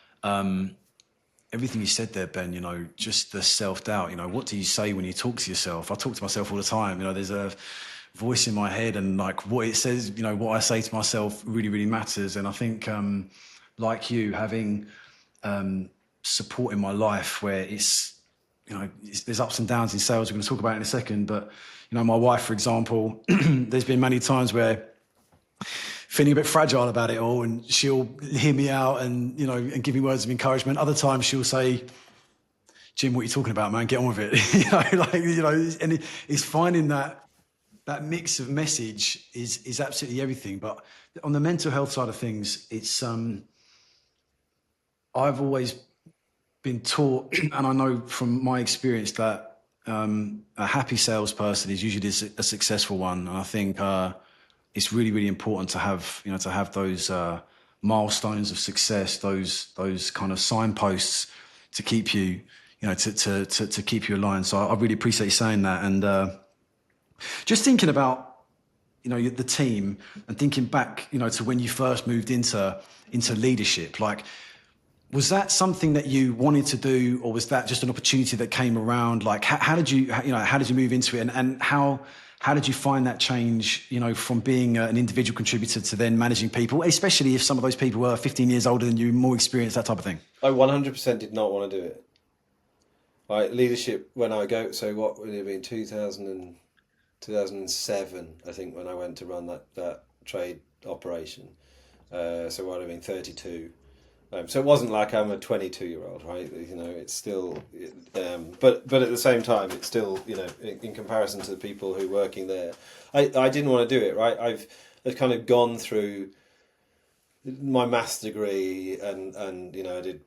Speaker 1: everything you said there, Ben, just the self-doubt. What do you say when you talk to yourself? I talk to myself all the time. There's a voice in my head, and like what it says, what I say to myself really, really matters. And I think, like you, having support in my life where there's ups and downs in sales. We're going to talk about it in a second, but my wife, for example, there's been many times where feeling a bit fragile about it all, and she'll hear me out and and give me words of encouragement. Other times she'll say, Jim, what are you talking about, man? Get on with it. And it's finding that mix of message is absolutely everything. But on the mental health side of things, it's I've always been taught, and I know from my experience that a happy salesperson is usually a successful one. And I think it's really, really important to have those milestones of success, those kind of signposts to keep you, to keep you aligned. So I really appreciate you saying that. And just thinking about the team, and thinking back to when you first moved into leadership, like Was that something that you wanted to do, or was that just an opportunity that came around? Like, how did you, how did you move into it, and how did you find that change, from being an individual contributor to then managing people, especially if some of those people were 15 years older than you, more experienced, that type of thing?
Speaker 2: I 100% did not want to do it. Like leadership, when I go, so what would it have been, 2007, I think, when I went to run that trade operation. So what would have been 32. So it wasn't like I'm a 22-year-old, right? It's still, but at the same time, it's still, in comparison to the people who are working there, I didn't want to do it, right? I've kind of gone through my maths degree and I did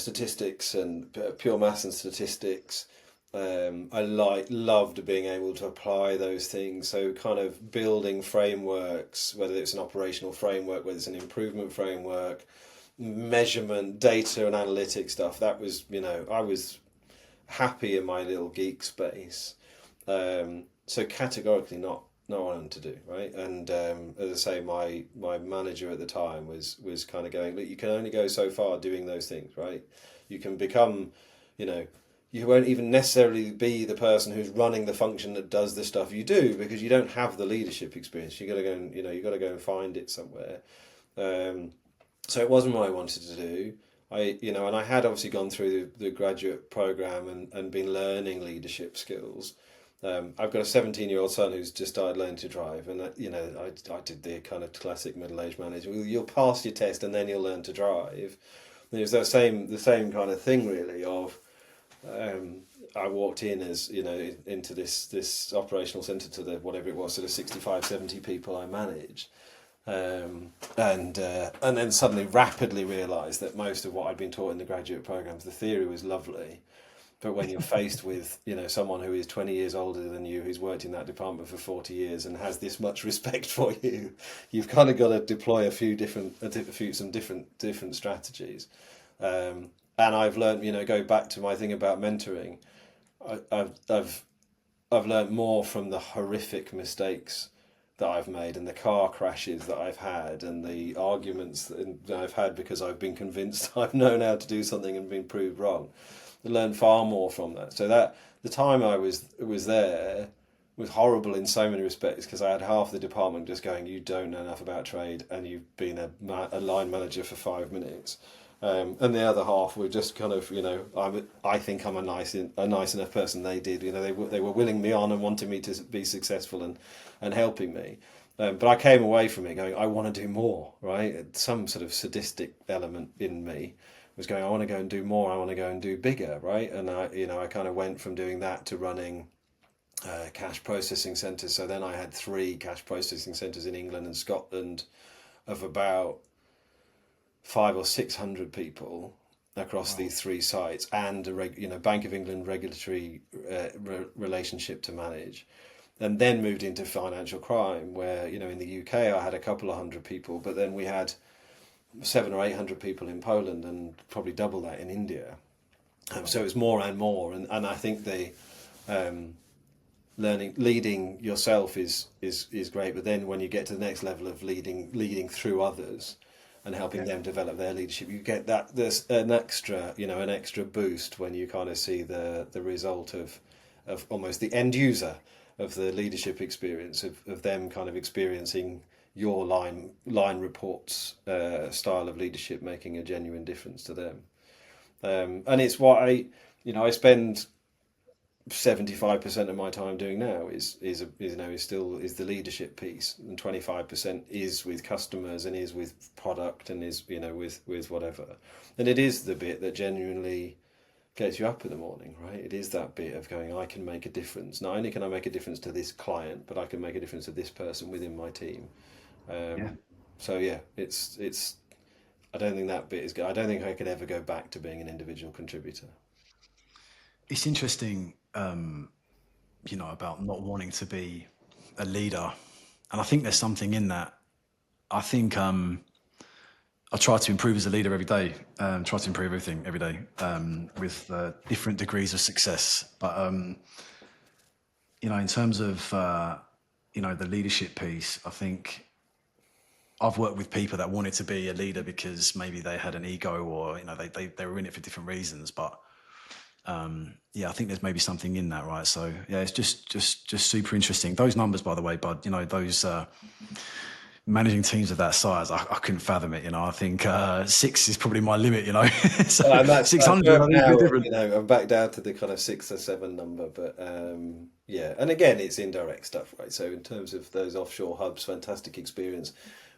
Speaker 2: statistics and pure maths and statistics. I loved being able to apply those things. So kind of building frameworks, whether it's an operational framework, whether it's an improvement framework, measurement, data and analytics stuff. That was, I was happy in my little geek space. So categorically not wanting to do, right. And as I say, my manager at the time was kind of going, look, you can only go so far doing those things, right? You can become, you won't even necessarily be the person who's running the function that does the stuff you do, because you don't have the leadership experience. You got to go and you got to go and find it somewhere. So it wasn't what I wanted to do. And I had obviously gone through the graduate program and been learning leadership skills. I've got a 17-year-old son who's just started learning to drive, and I did the kind of classic middle-aged manager. Well, you'll pass your test and then you'll learn to drive. And it was the same kind of thing, really. Of I walked in as into this operational centre to the whatever it was, sort of 65, 70 people I managed. And then suddenly rapidly realised that most of what I'd been taught in the graduate programs, the theory was lovely, but when you're faced with someone who is 20 years older than you, who's worked in that department for 40 years and has this much respect for you, you've kind of got to deploy some different strategies. And I've learned, go back to my thing about mentoring. I've learned more from the horrific mistakes that I've made and the car crashes that I've had and the arguments that I've had because I've been convinced I've known how to do something and been proved wrong. I learned far more from that. So that the time I was there was horrible in so many respects, because I had half the department just going, "You don't know enough about trade, and you've been a line manager for 5 minutes." And the other half were just kind of, I think I'm a nice enough person. They did, they were willing me on and wanting me to be successful and helping me. But I came away from it going, I want to do more, right? Some sort of sadistic element in me was going, I want to go and do more. I want to go and do bigger, right? And I kind of went from doing that to running cash processing centres. So then I had 3 cash processing centres in England and Scotland of about 500 or 600 people across these 3 sites, and a Bank of England regulatory relationship to manage. And then moved into financial crime, where in the UK I had a couple of hundred people, but then we had 700 or 800 people in Poland and probably double that in India. So it was more and more, and I think the leading yourself is great, but then when you get to the next level of leading through others and helping them develop their leadership, you get that there's an extra boost when you kind of see the result of almost the end user of the leadership experience of them kind of experiencing your line reports style of leadership making a genuine difference to them. And it's what I spend 75% of my time doing now is the leadership piece, and 25% is with customers and is with product and is with whatever. And it is the bit that genuinely gets you up in the morning, right? It is that bit of going, I can make a difference. Not only can I make a difference to this client, but I can make a difference to this person within my team. So yeah, it's. I don't think that bit is good. I don't think I could ever go back to being an individual contributor.
Speaker 1: It's interesting, about not wanting to be a leader, and I think there's something in that. I think I try to improve as a leader every day. Try to improve everything every day with different degrees of success. But in terms of the leadership piece, I think I've worked with people that wanted to be a leader because maybe they had an ego, or they were in it for different reasons. But yeah, I think there's maybe something in that, right? So yeah, it's just super interesting. Those numbers, by the way, bud, those managing teams of that size, I couldn't fathom it. I think 6 is probably my limit. So
Speaker 2: And that's
Speaker 1: 600, I
Speaker 2: worked
Speaker 1: think, is a
Speaker 2: now.
Speaker 1: bit different.
Speaker 2: I'm back down to the kind of 6 or 7 number, but yeah. And again, it's indirect stuff, right? So in terms of those offshore hubs, fantastic experience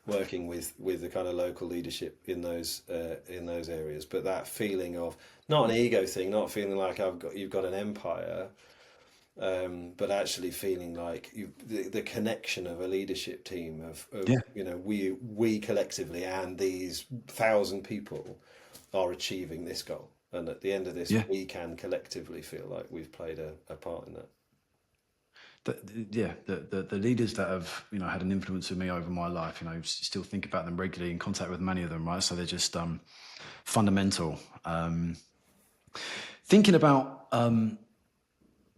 Speaker 2: working with the kind of local leadership in those areas. But that feeling of not an ego thing, not feeling like you've got an empire, but actually feeling like the connection of a leadership team of
Speaker 1: Yeah,
Speaker 2: we collectively and these 1,000 people are achieving this goal, and at the end of this
Speaker 1: yeah.
Speaker 2: we can collectively feel like we've played a part in that.
Speaker 1: Yeah, the leaders that have had an influence on me over my life, still think about them regularly, in contact with many of them, right? So they're just fundamental. Thinking about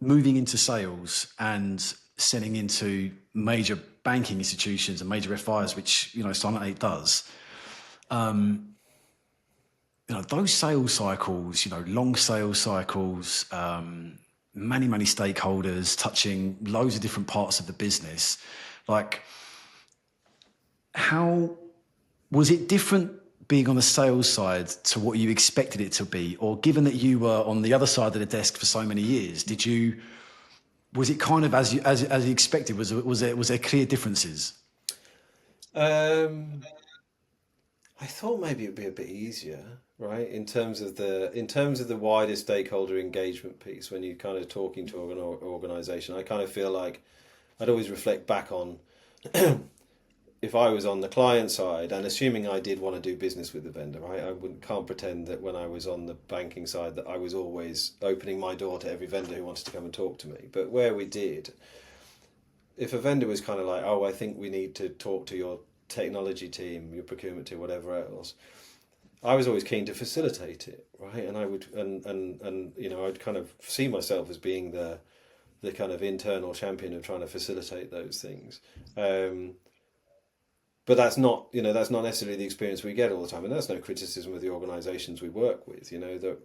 Speaker 1: moving into sales and selling into major banking institutions and major FIs, which Silent 8 does. Those sales cycles, long sales cycles, many stakeholders touching loads of different parts of the business. Like, how was it different being on the sales side to what you expected it to be? Or given that you were on the other side of the desk for so many years, was it kind of as you expected? Was there clear differences?
Speaker 2: Um, I thought maybe it'd be a bit easier, right? In terms of the wider stakeholder engagement piece, when you're kind of talking to an organization, I kind of feel like I'd always reflect back on if I was on the client side, and assuming I did want to do business with the vendor, right? Can't pretend that when I was on the banking side that I was always opening my door to every vendor who wanted to come and talk to me. But where we did, if a vendor was kind of like, oh, I think we need to talk to your technology team, your procurement team, whatever else, I was always keen to facilitate it, right? And I would, and I'd kind of see myself as being the kind of internal champion of trying to facilitate those things. But that's not necessarily the experience we get all the time, and that's no criticism of the organisations we work with. That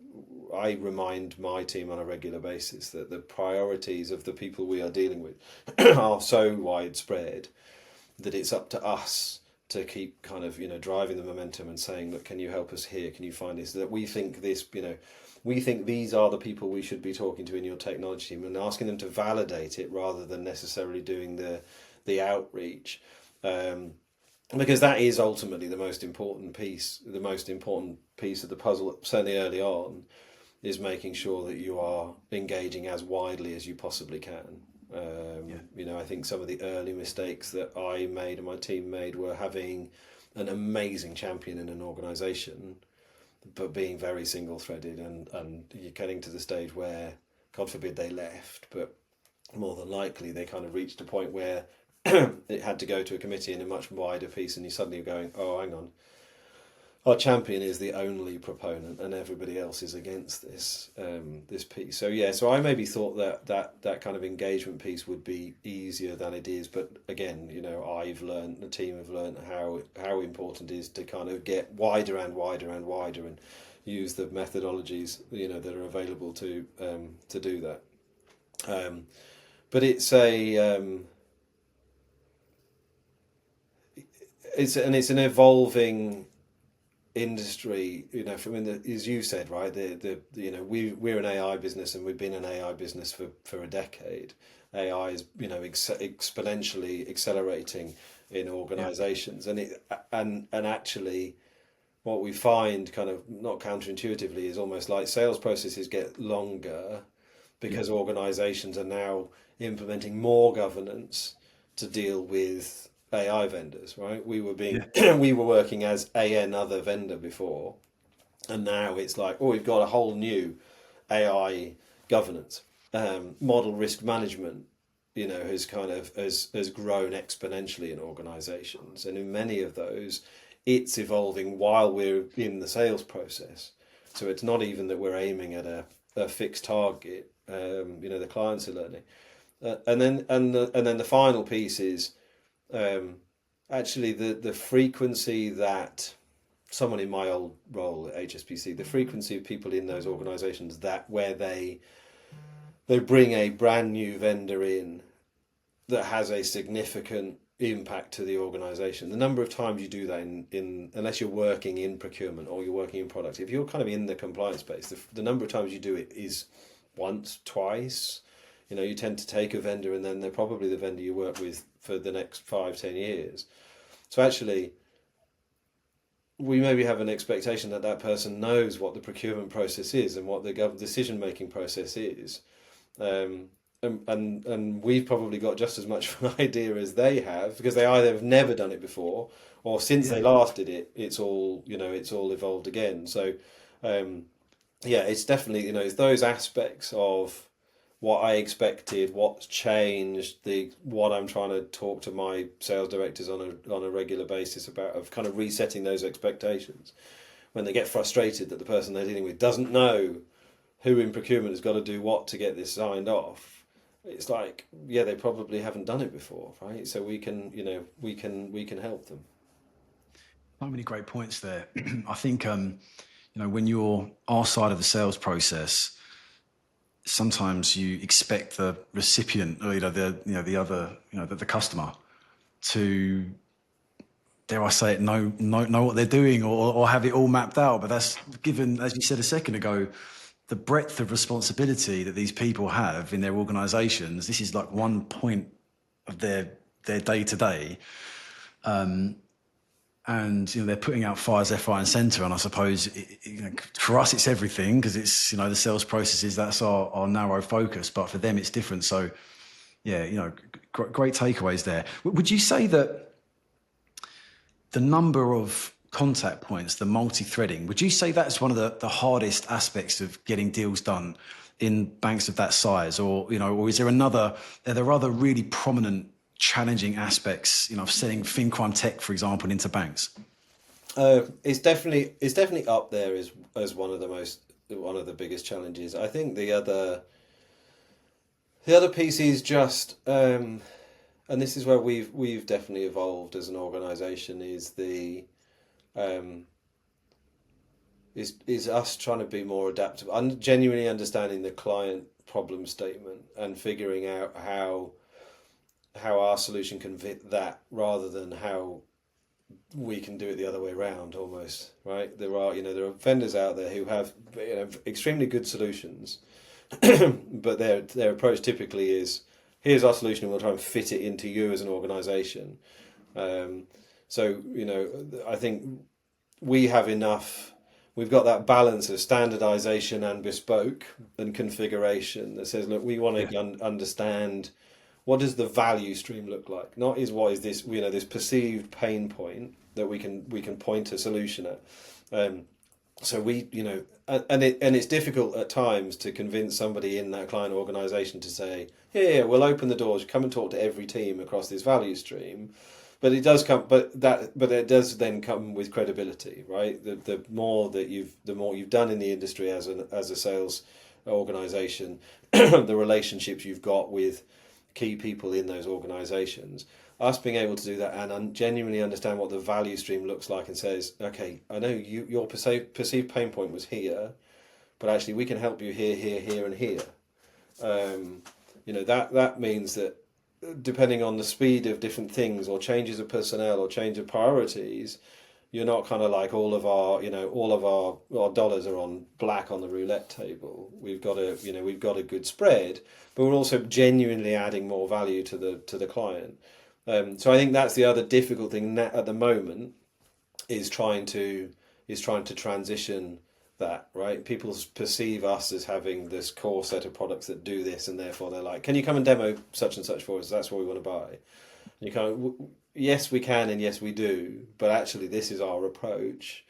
Speaker 2: I remind my team on a regular basis that the priorities of the people we are dealing with are so widespread that it's up to us to keep kind of driving the momentum and saying, look, can you help us here? Can you find this? That we think we think these are the people we should be talking to in your technology team, and asking them to validate it rather than necessarily doing the outreach. Because that is ultimately the most important piece of the puzzle, certainly early on, is making sure that you are engaging as widely as you possibly can. I think some of the early mistakes that I made and my team made were having an amazing champion in an organisation, but being very single-threaded, and you're getting to the stage where, God forbid, they left, but more than likely they kind of reached a point where it had to go to a committee in a much wider piece, and you suddenly are going, oh, hang on, our champion is the only proponent and everybody else is against this piece. So yeah, so I maybe thought that kind of engagement piece would be easier than it is, but again, I've learned, the team have learned how important it is to kind of get wider and wider and wider, and use the methodologies that are available to do that. But it's it's an evolving industry, as you said, right? We're an AI business, and we've been an AI business for a decade. AI is exponentially accelerating in organisations, and actually, what we find, kind of not counterintuitively, is almost like sales processes get longer because organisations are now implementing more governance to deal with AI vendors, right? We were working as another vendor before, and now it's like, oh, we've got a whole new AI governance. Model risk management, has grown exponentially in organisations, and in many of those, it's evolving while we're in the sales process. So it's not even that we're aiming at a fixed target. The clients are learning, and then the final piece is actually the frequency that someone in my old role at HSBC, the frequency of people in those organisations that where they bring a brand new vendor in that has a significant impact to the organisation. The number of times you do that in unless you're working in procurement or you're working in product, if you're kind of in the compliance space, the number of times you do it is once, twice. You know, you tend to take a vendor and then they're probably the vendor you work with for the next 5-10 years. So actually, we maybe have an expectation that that person knows what the procurement process is and what the decision making process is. Um, and we've probably got just as much of an idea as they have because they either have never done it before or since
Speaker 1: Yeah.
Speaker 2: they last did it, it's all, you know, it's all evolved again. So, um, yeah, it's definitely, you know, it's those aspects of what I expected, what's changed, the what I'm trying to talk to my sales directors on a regular basis about, of kind of resetting those expectations when they get frustrated that the person they're dealing with doesn't know who in procurement has got to do what to get this signed off. It's like, yeah, they probably haven't done it before, right? So we can, you know, we can help them.
Speaker 1: So many great points there. I think, you know, when you're our side of the sales process, sometimes you expect the recipient, or the other, the customer, to, dare I say it, know what they're doing, or have it all mapped out. But that's given, as you said a second ago, the breadth of responsibility that these people have in their organisations. This is like one point of their day to day, and they're putting out fires left, right, and centre. And I suppose for us it's everything, because it's the sales processes, that's our narrow focus. But for them it's different. So yeah, great takeaways there. Would you say that the number of contact points, the multi-threading, would you say that's one of the hardest aspects of getting deals done in banks of that size? Or is there are there other really prominent challenging aspects, of selling FinCrime tech, for example, into banks?
Speaker 2: It's definitely up there as one of the biggest challenges. I think the other piece is just, and this is where we've definitely evolved as an organisation, is the um, is us trying to be more adaptable and genuinely understanding the client problem statement and figuring out how our solution can fit that rather than how we can do it the other way around almost, right? There are vendors out there who have, extremely good solutions, but their approach typically is, here's our solution and we'll try and fit it into you as an organization. Um, so, I think we have enough. We've got that balance of standardization and bespoke and configuration that says, look, we want
Speaker 1: Yeah.
Speaker 2: to understand what does the value stream look like. Not is what is this, this perceived pain point that we can point a solution at. So and it's difficult at times to convince somebody in that client organization to say, yeah, we'll open the doors, come and talk to every team across this value stream. But it does come, but it does then come with credibility, right? The more you've done in the industry as a sales organization, the relationships you've got with key people in those organizations, us being able to do that and genuinely understand what the value stream looks like and says, okay, I know your perceived pain point was here, but actually we can help you here, here, here, and here. That means that depending on the speed of different things or changes of personnel or change of priorities, you're not kind of like all of our dollars are on black on the roulette table. We've got a good spread, but we're also genuinely adding more value to the client. So I think that's the other difficult thing at the moment, is trying to transition that, right? People perceive us as having this core set of products that do this, and therefore they're like, "Can you come and demo such and such for us? That's what we want to buy." And you kind of, yes, we can, and yes, we do, but actually, this is our approach,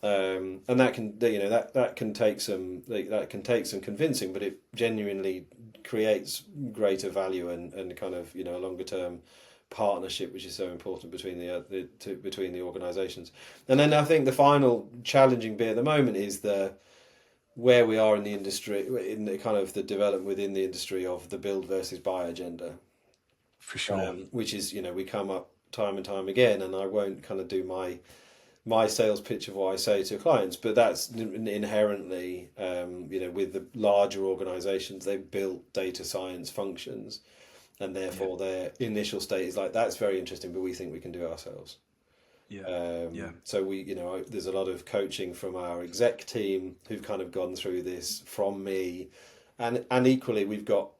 Speaker 2: and that can take some convincing, but it genuinely creates greater value and kind of a longer term partnership, which is so important between between the organisations. And then I think the final challenging bit at the moment is where we are in the industry, in the kind of the development within the industry of the build versus buy agenda,
Speaker 1: For sure.
Speaker 2: which is we come up time and time again, and I won't kind of do my sales pitch of what I say to clients, but that's inherently, with the larger organizations, they've built data science functions, and
Speaker 1: Yeah.
Speaker 2: therefore their initial state is like, that's very interesting, but we think we can do it ourselves.
Speaker 1: Yeah. Yeah.
Speaker 2: So there's a lot of coaching from our exec team who've kind of gone through this from me, and equally we've got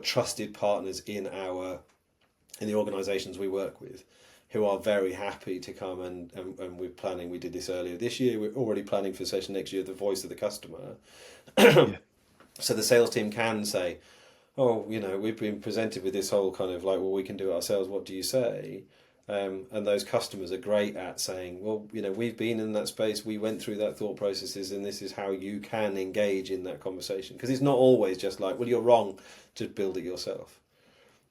Speaker 2: trusted partners in the organisations we work with, who are very happy to come and we're planning. We did this earlier this year. We're already planning for session next year. The voice of the customer,
Speaker 1: Yeah.
Speaker 2: so the sales team can say, "Oh, we've been presented with this whole kind of like, well, we can do it ourselves. What do you say?" And those customers are great at saying, well, we've been in that space, we went through that thought processes, and this is how you can engage in that conversation. Because it's not always just like, well, you're wrong, just build it yourself.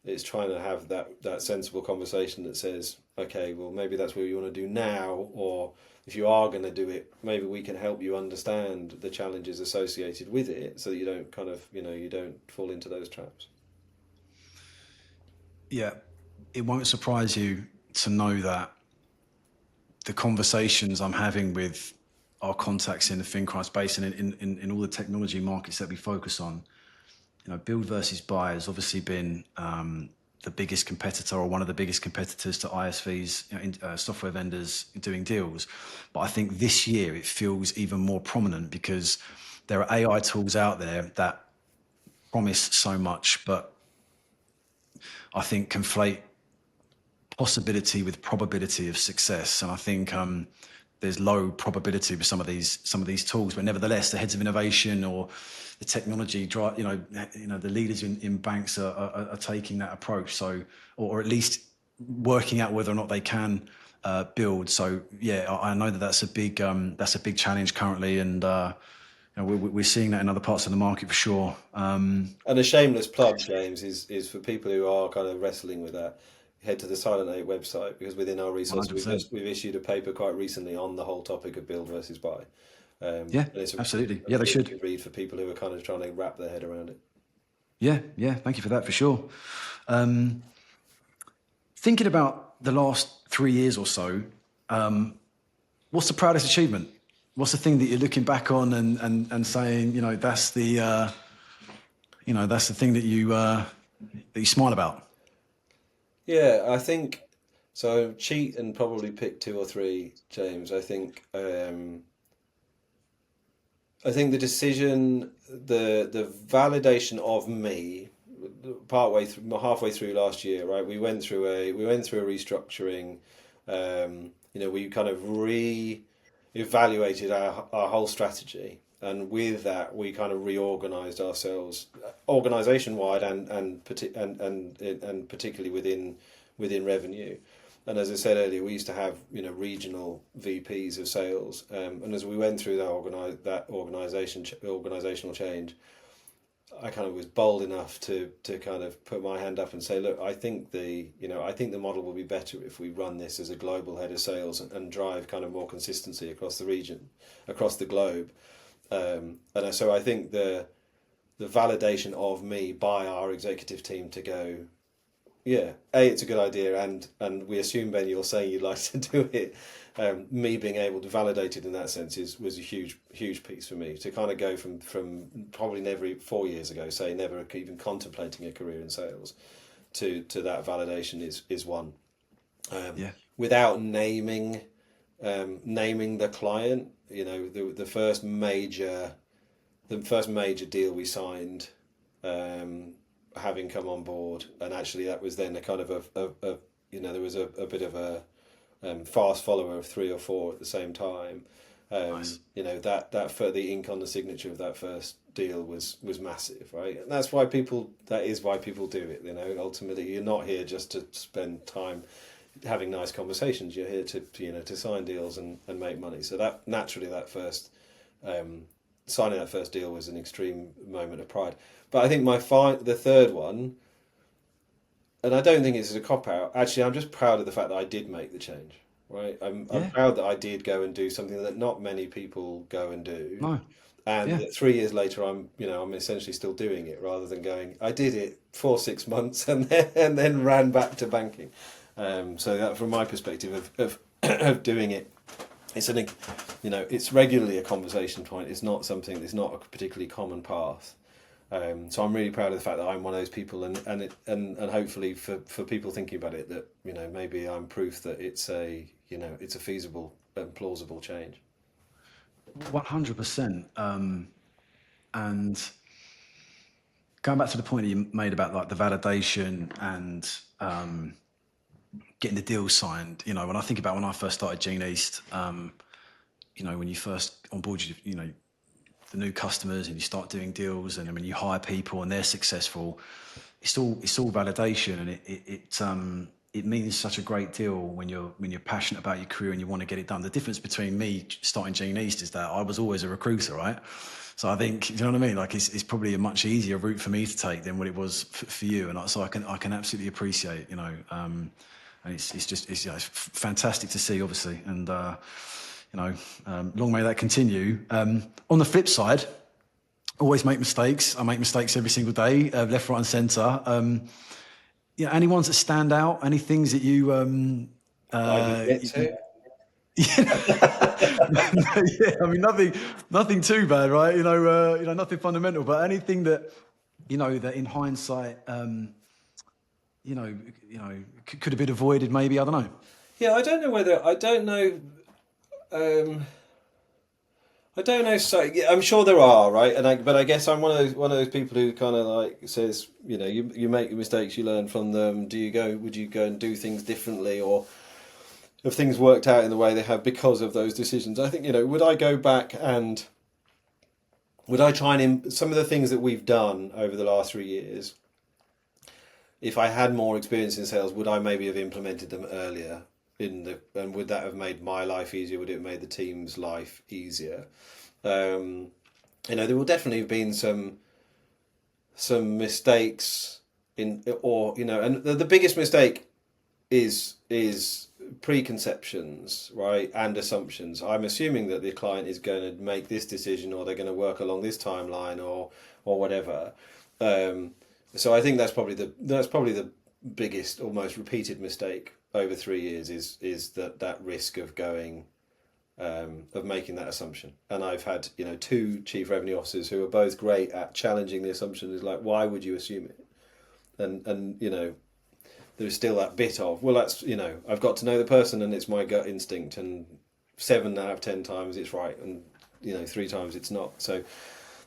Speaker 2: It's trying to have that sensible conversation that says, okay, well, maybe that's what you want to do now, or if you are going to do it, maybe we can help you understand the challenges associated with it, so that you don't kind of, you don't fall into those traps.
Speaker 1: Yeah. It won't surprise you to know that the conversations I'm having with our contacts in the FinCrime space and in all the technology markets that we focus on, build versus buy has obviously been the biggest competitor, or one of the biggest competitors, to ISVs, software vendors doing deals. But I think this year it feels even more prominent because there are AI tools out there that promise so much, but I think conflate possibility with probability of success. And I think there's low probability with some of these tools, but nevertheless, the heads of innovation or the technology, the leaders in banks are taking that approach. So, or at least working out whether or not they can build. So, yeah, I know that's a big challenge currently, and we're seeing that in other parts of the market for sure.
Speaker 2: And a shameless plug, James, is for people who are kind of wrestling with that. Head to the Silent 8 website, because within our resource
Speaker 1: 100%.
Speaker 2: we've issued a paper quite recently on the whole topic of build versus buy.
Speaker 1: Yeah,
Speaker 2: And it's
Speaker 1: absolutely.
Speaker 2: a
Speaker 1: Yeah, they
Speaker 2: really
Speaker 1: should.
Speaker 2: good read for people who are kind of trying to wrap their head around it.
Speaker 1: Yeah, yeah. Thank you for that, for sure. Um, Thinking about the last 3 years or so, what's the proudest achievement? What's the thing that you're looking back on and saying, that's the thing that you smile about?
Speaker 2: Yeah, I think so. Cheat and probably pick two or three, James. I think the decision, the validation of me, partway through, halfway through last year, right? We went through a restructuring. We kind of re-evaluated our whole strategy, and with that, we kind of reorganized ourselves, organization wide, and particularly within revenue. And as I said earlier, we used to have regional VPs of sales, and as we went through that organizational change, I kind of was bold enough to kind of put my hand up and say, look, I think the model will be better if we run this as a global head of sales and drive kind of more consistency across the region, across the globe. And so I think the validation of me by our executive team to go, yeah, it's a good idea, and we assume, Ben, you'll say you'd like to do it. Me being able to validate it in that sense was a huge piece for me to kind of go from probably never 4 years ago, say never even contemplating a career in sales, to that validation is one.
Speaker 1: Yeah,
Speaker 2: Without naming the client, the first major deal we signed, having come on board, and actually that was then a kind of there was a bit of a fast follower of three or four at the same time.
Speaker 1: nice.
Speaker 2: That for the ink on the signature of that first deal was massive, right? And that is why people do it. Ultimately, you're not here just to spend time having nice conversations. You're here to sign deals and make money. So that naturally, that first signing that first deal was an extreme moment of pride. But I think the third one, and I don't think it's a cop out. Actually, I'm just proud of the fact that I did make the change. Right, I'm
Speaker 1: Yeah,
Speaker 2: proud that I did go and do something that not many people go and do,
Speaker 1: no,
Speaker 2: and
Speaker 1: yeah,
Speaker 2: that 3 years later I'm essentially still doing it, rather than going, I did it for 6 months and then ran back to banking. So that, from my perspective of doing it, it's it's regularly a conversation point. It's not something. It's not a particularly common path. So I'm really proud of the fact that I'm one of those people, and hopefully for people thinking about it, that maybe I'm proof that it's a feasible and plausible change.
Speaker 1: 100%. And going back to the point that you made about like the validation and getting the deal signed, when I think about when I first started Gene East, when you first onboard, the new customers and you start doing deals, and then when you hire people and they're successful, it's all validation, and it means such a great deal when you're passionate about your career and you want to get it done. The difference between me starting Gene East is that I was always a recruiter, right? So I think, you know what I mean? Like it's probably a much easier route for me to take than what it was for you, and so I can absolutely appreciate, and it's fantastic to see, obviously, and long may that continue. On the flip side, always make mistakes. I make mistakes every single day, left, right, and centre. Any ones that stand out? Any things that you?
Speaker 2: I did get to.
Speaker 1: Yeah, I mean nothing too bad, right? Nothing fundamental, but anything that that in hindsight, could have been avoided. Maybe, I don't know.
Speaker 2: Yeah, I don't know. I don't know. So yeah, I'm sure there are, right? But I guess I'm one of those people who kind of like says, you make your mistakes, you learn from them. Would you go and do things differently, or have things worked out in the way they have because of those decisions? I think, would I go back and would I try and some of the things that we've done over the last 3 years? If I had more experience in sales, would I maybe have implemented them earlier? And would that have made my life easier? Would it have made the team's life easier? There will definitely have been some mistakes and the biggest mistake is preconceptions, right, and assumptions. I'm assuming that the client is going to make this decision, or they're going to work along this timeline, or whatever. So I think that's probably the biggest or most repeated mistake over 3 years is that risk of going of making that assumption. And I've had 2 chief revenue officers who are both great at challenging the assumption. Is like, why would you assume it? And there's still that bit of, well, that's I've got to know the person and it's my gut instinct, and 7 out of 10 times it's right, and 3 times it's not. So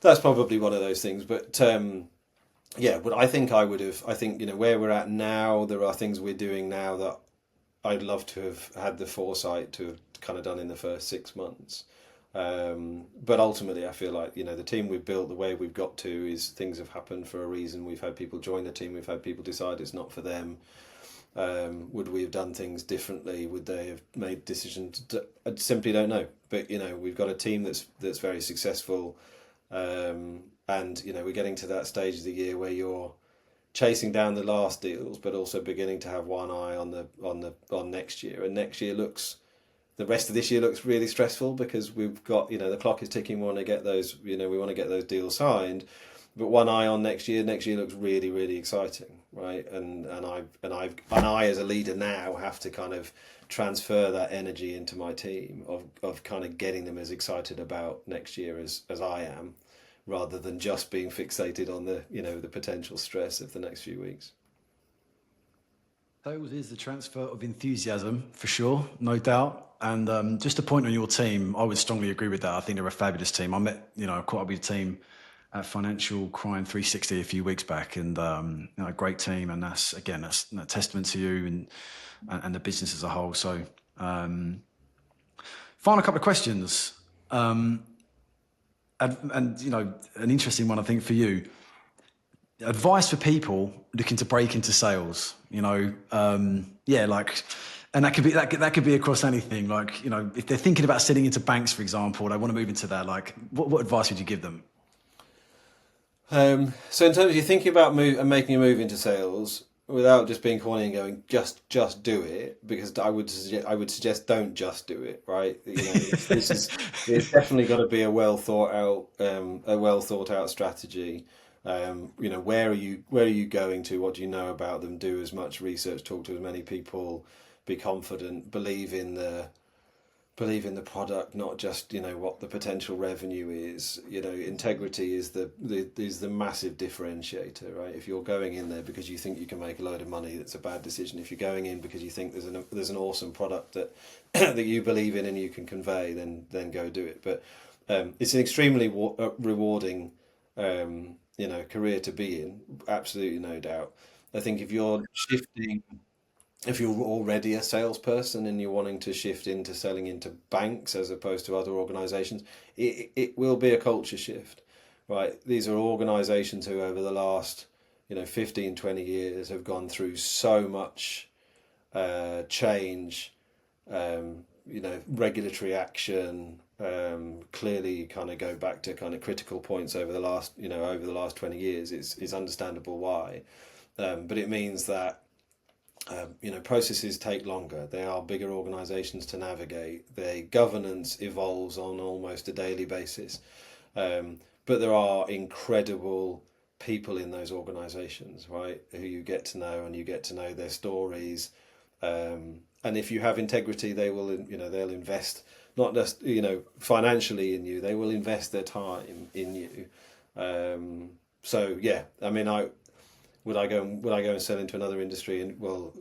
Speaker 2: that's probably one of those things. But but I think where we're at now, there are things we're doing now that I'd love to have had the foresight to have kind of done in the first 6 months. But ultimately, I feel like, the team we've built, the way we've got to, is things have happened for a reason. We've had people join the team. We've had people decide it's not for them. Would we have done things differently? Would they have made decisions? I simply don't know. But, we've got a team that's very successful. And, we're getting to that stage of the year where you're chasing down the last deals, but also beginning to have one eye on next year. And next year the rest of this year looks really stressful, because we've got, the clock is ticking. We want to get those, we want to get those deals signed, but one eye on next year. Next year looks really, really exciting, right? And I as a leader now have to kind of transfer that energy into my team of kind of getting them as excited about next year as I am, rather than just being fixated on the the potential stress of the next few weeks.
Speaker 1: Sales is the transfer of enthusiasm, for sure, no doubt. And just a point on your team, I would strongly agree with that. I think they're a fabulous team. I met, I caught up with the team at Financial Crime 360 a few weeks back, and a great team. And that's a testament to you and the business as a whole. So, final couple of questions. And an interesting one, I think, for you. Advice for people looking to break into sales. And that could be across anything. Like, if they're thinking about selling into banks, for example, they want to move into that. Like, what advice would you give them?
Speaker 2: So in terms of you thinking about making a move into sales, without just being corny and going just do it, because I would suggest don't just do it, right? It's definitely got to be a well thought out strategy. Where are you going to? What do you know about them? Do as much research, talk to as many people, be confident, believe in the product, not just what the potential revenue is. Integrity is the massive differentiator, right? If you're going in there because you think you can make a load of money, that's a bad decision. If you're going in because you think there's an awesome product that that you believe in and you can convey, then go do it. But it's an extremely rewarding career to be in, absolutely no doubt. I think if you're already a salesperson and you're wanting to shift into selling into banks as opposed to other organizations, it will be a culture shift, right? These are organizations who over the last 15, 20 years have gone through so much change, regulatory action. Clearly kind of go back to kind of critical points over the last 20 years. It's understandable why, but it means that processes take longer. They are bigger organizations to navigate. Their governance evolves on almost a daily basis. But there are incredible people in those organizations, right, who you get to know, and you get to know their stories. And if you have integrity, they'll invest not just financially in you. They will invest their time in you. So yeah, I mean, would I go and sell into another industry? And well,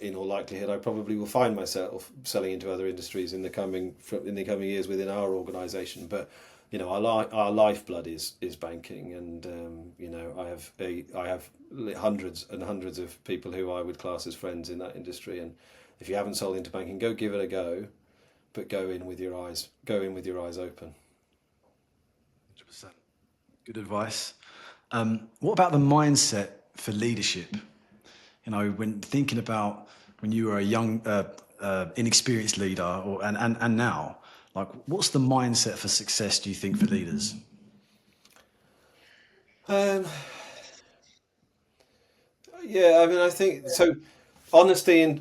Speaker 2: in all likelihood, I probably will find myself selling into other industries in the coming years within our organisation. But our lifeblood is banking, and I have hundreds and hundreds of people who I would class as friends in that industry. And if you haven't sold into banking, go give it a go, but go in with your eyes open.
Speaker 1: 100%. Good advice. What about the mindset for leadership? When thinking about when you were a young, inexperienced leader, and now, like, what's the mindset for success, do you think, for leaders?
Speaker 2: Um, yeah, I mean, I think so. Honesty and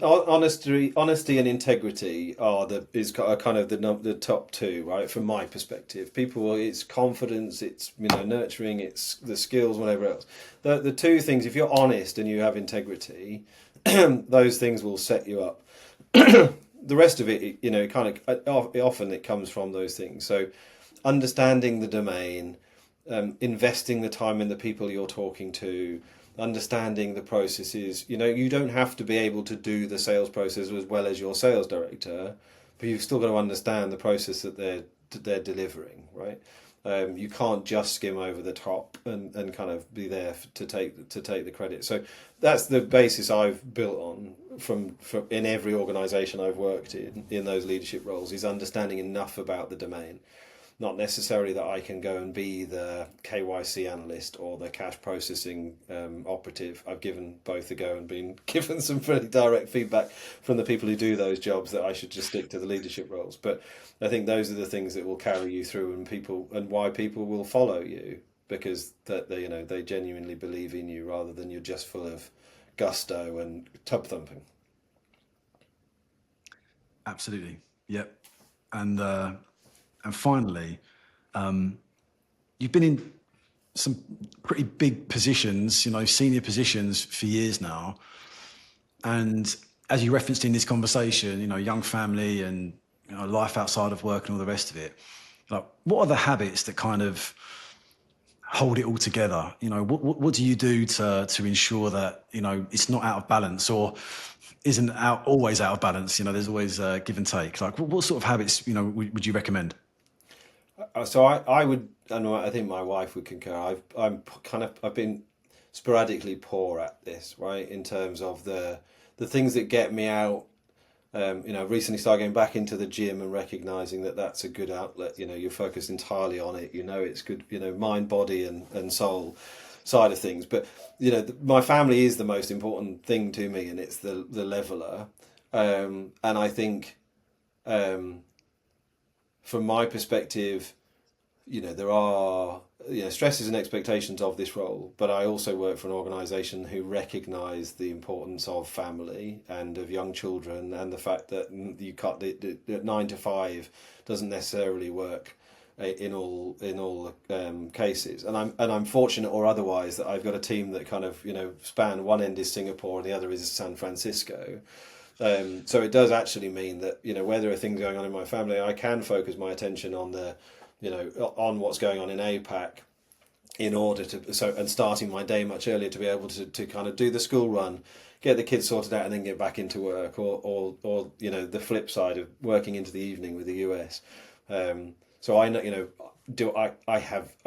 Speaker 2: integrity are kind of the top two, right? From my perspective, it's confidence, it's nurturing, it's the skills, whatever else. The two things, if you're honest and you have integrity, those things will set you up. The rest of it, often it comes from those things. So, understanding the domain, investing the time in the people you're talking to, understanding the processes. You don't have to be able to do the sales process as well as your sales director, but you've still got to understand the process that they're delivering, right? You can't just skim over the top and kind of be there to take the credit. So that's the basis I've built on from in every organization I've worked in those leadership roles, is understanding enough about the domain. Not necessarily that I can go and be the KYC analyst or the cash processing operative. I've given both a go and been given some pretty direct feedback from the people who do those jobs that I should just stick to the leadership roles. But I think those are the things that will carry you through, and why people will follow you, because they genuinely believe in you rather than you're just full of gusto and tub thumping.
Speaker 1: Absolutely. Yep. And finally, you've been in some pretty big positions, senior positions for years now. And as you referenced in this conversation, young family and life outside of work and all the rest of it. Like, what are the habits that kind of hold it all together? What do you do to ensure that it's not out of balance, or isn't always out of balance? There's always give and take. Like, what sort of habits would you recommend?
Speaker 2: So I would, and I think my wife would concur. I've been sporadically poor at this, right? In terms of the things that get me out. I've recently started going back into the gym and recognizing that that's a good outlet. You're focused entirely on it. It's good. Mind, body, and soul side of things. But my family is the most important thing to me, and it's the leveler. And I think, from my perspective, there are stresses and expectations of this role, but I also work for an organisation who recognise the importance of family and of young children, and the fact that you cut the 9 to 5 doesn't necessarily work in all cases. And I'm fortunate or otherwise that I've got a team that kind of, span, one end is Singapore and the other is San Francisco. So it does actually mean that, where there are things going on in my family, I can focus my attention on on what's going on in APAC, in order to and starting my day much earlier to be able to kind of do the school run, get the kids sorted out, and then get back into work, or the flip side of working into the evening with the US. So I know, I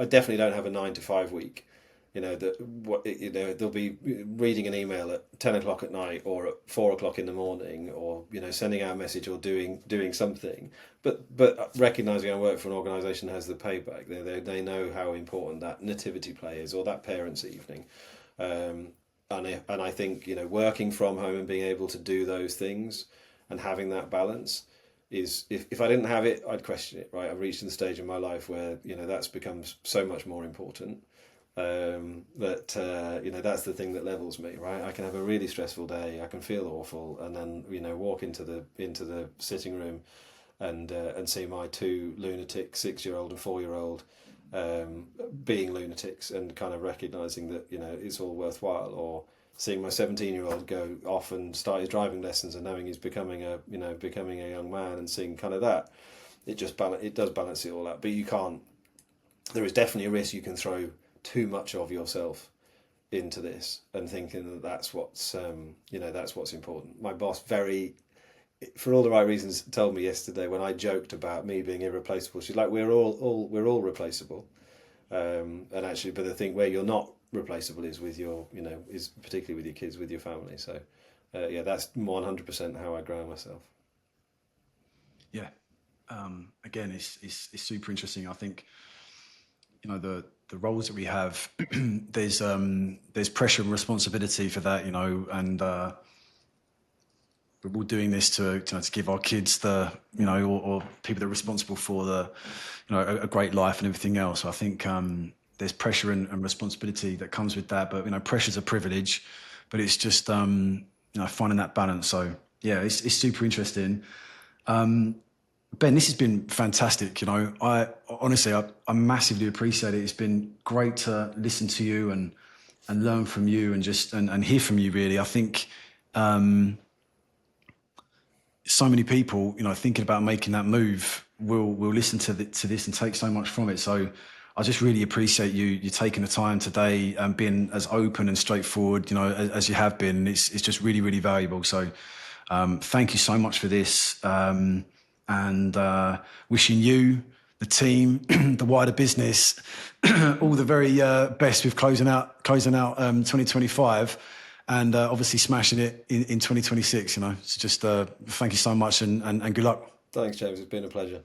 Speaker 2: definitely don't have a 9 to 5 week. They'll be reading an email at 10 o'clock at night or at 4 o'clock in the morning, or sending out a message or doing something. But recognizing I work for an organisation that has the payback. They know how important that nativity play is, or that parents' evening. And I think working from home and being able to do those things and having that balance is, if I didn't have it, I'd question it. Right, I've reached the stage in my life where that's become so much more important. That's the thing that levels me, right? I can have a really stressful day, I can feel awful, and then walk into the sitting room and see my two lunatics, 6-year-old and 4-year-old, being lunatics, and kind of recognizing that it's all worthwhile, or seeing my 17-year-old go off and start his driving lessons and knowing he's becoming a young man, and seeing kind of that, it does balance it all out. But there is definitely a risk you can throw too much of yourself into this and thinking that that's what's important. My boss, for all the right reasons, told me yesterday, when I joked about me being irreplaceable, she's like, we're all replaceable, and actually, but the thing where you're not replaceable is with is particularly with your kids, with your family. So that's 100% how I grow myself.
Speaker 1: Yeah, again, it's super interesting. I think the roles that we have, there's pressure and responsibility for that, and we're all doing this to give our kids or people that are responsible for a great life and everything else. So I think there's pressure and responsibility that comes with that, but pressure's a privilege, but it's just finding that balance. So yeah, it's super interesting. Ben, this has been fantastic. I honestly, I massively appreciate it. It's been great to listen to you and learn from you, and just and hear from you. Really, I think so many people, thinking about making that move, will listen to this and take so much from it. So I just really appreciate you taking the time today and being as open and straightforward, as you have been. It's just really, really valuable. So thank you so much for this. And wishing you, the team, the wider business, all the very best with closing out 2025, and obviously smashing it in 2026. It's just thank you so much, and good luck.
Speaker 2: Thanks, James. It's been a pleasure.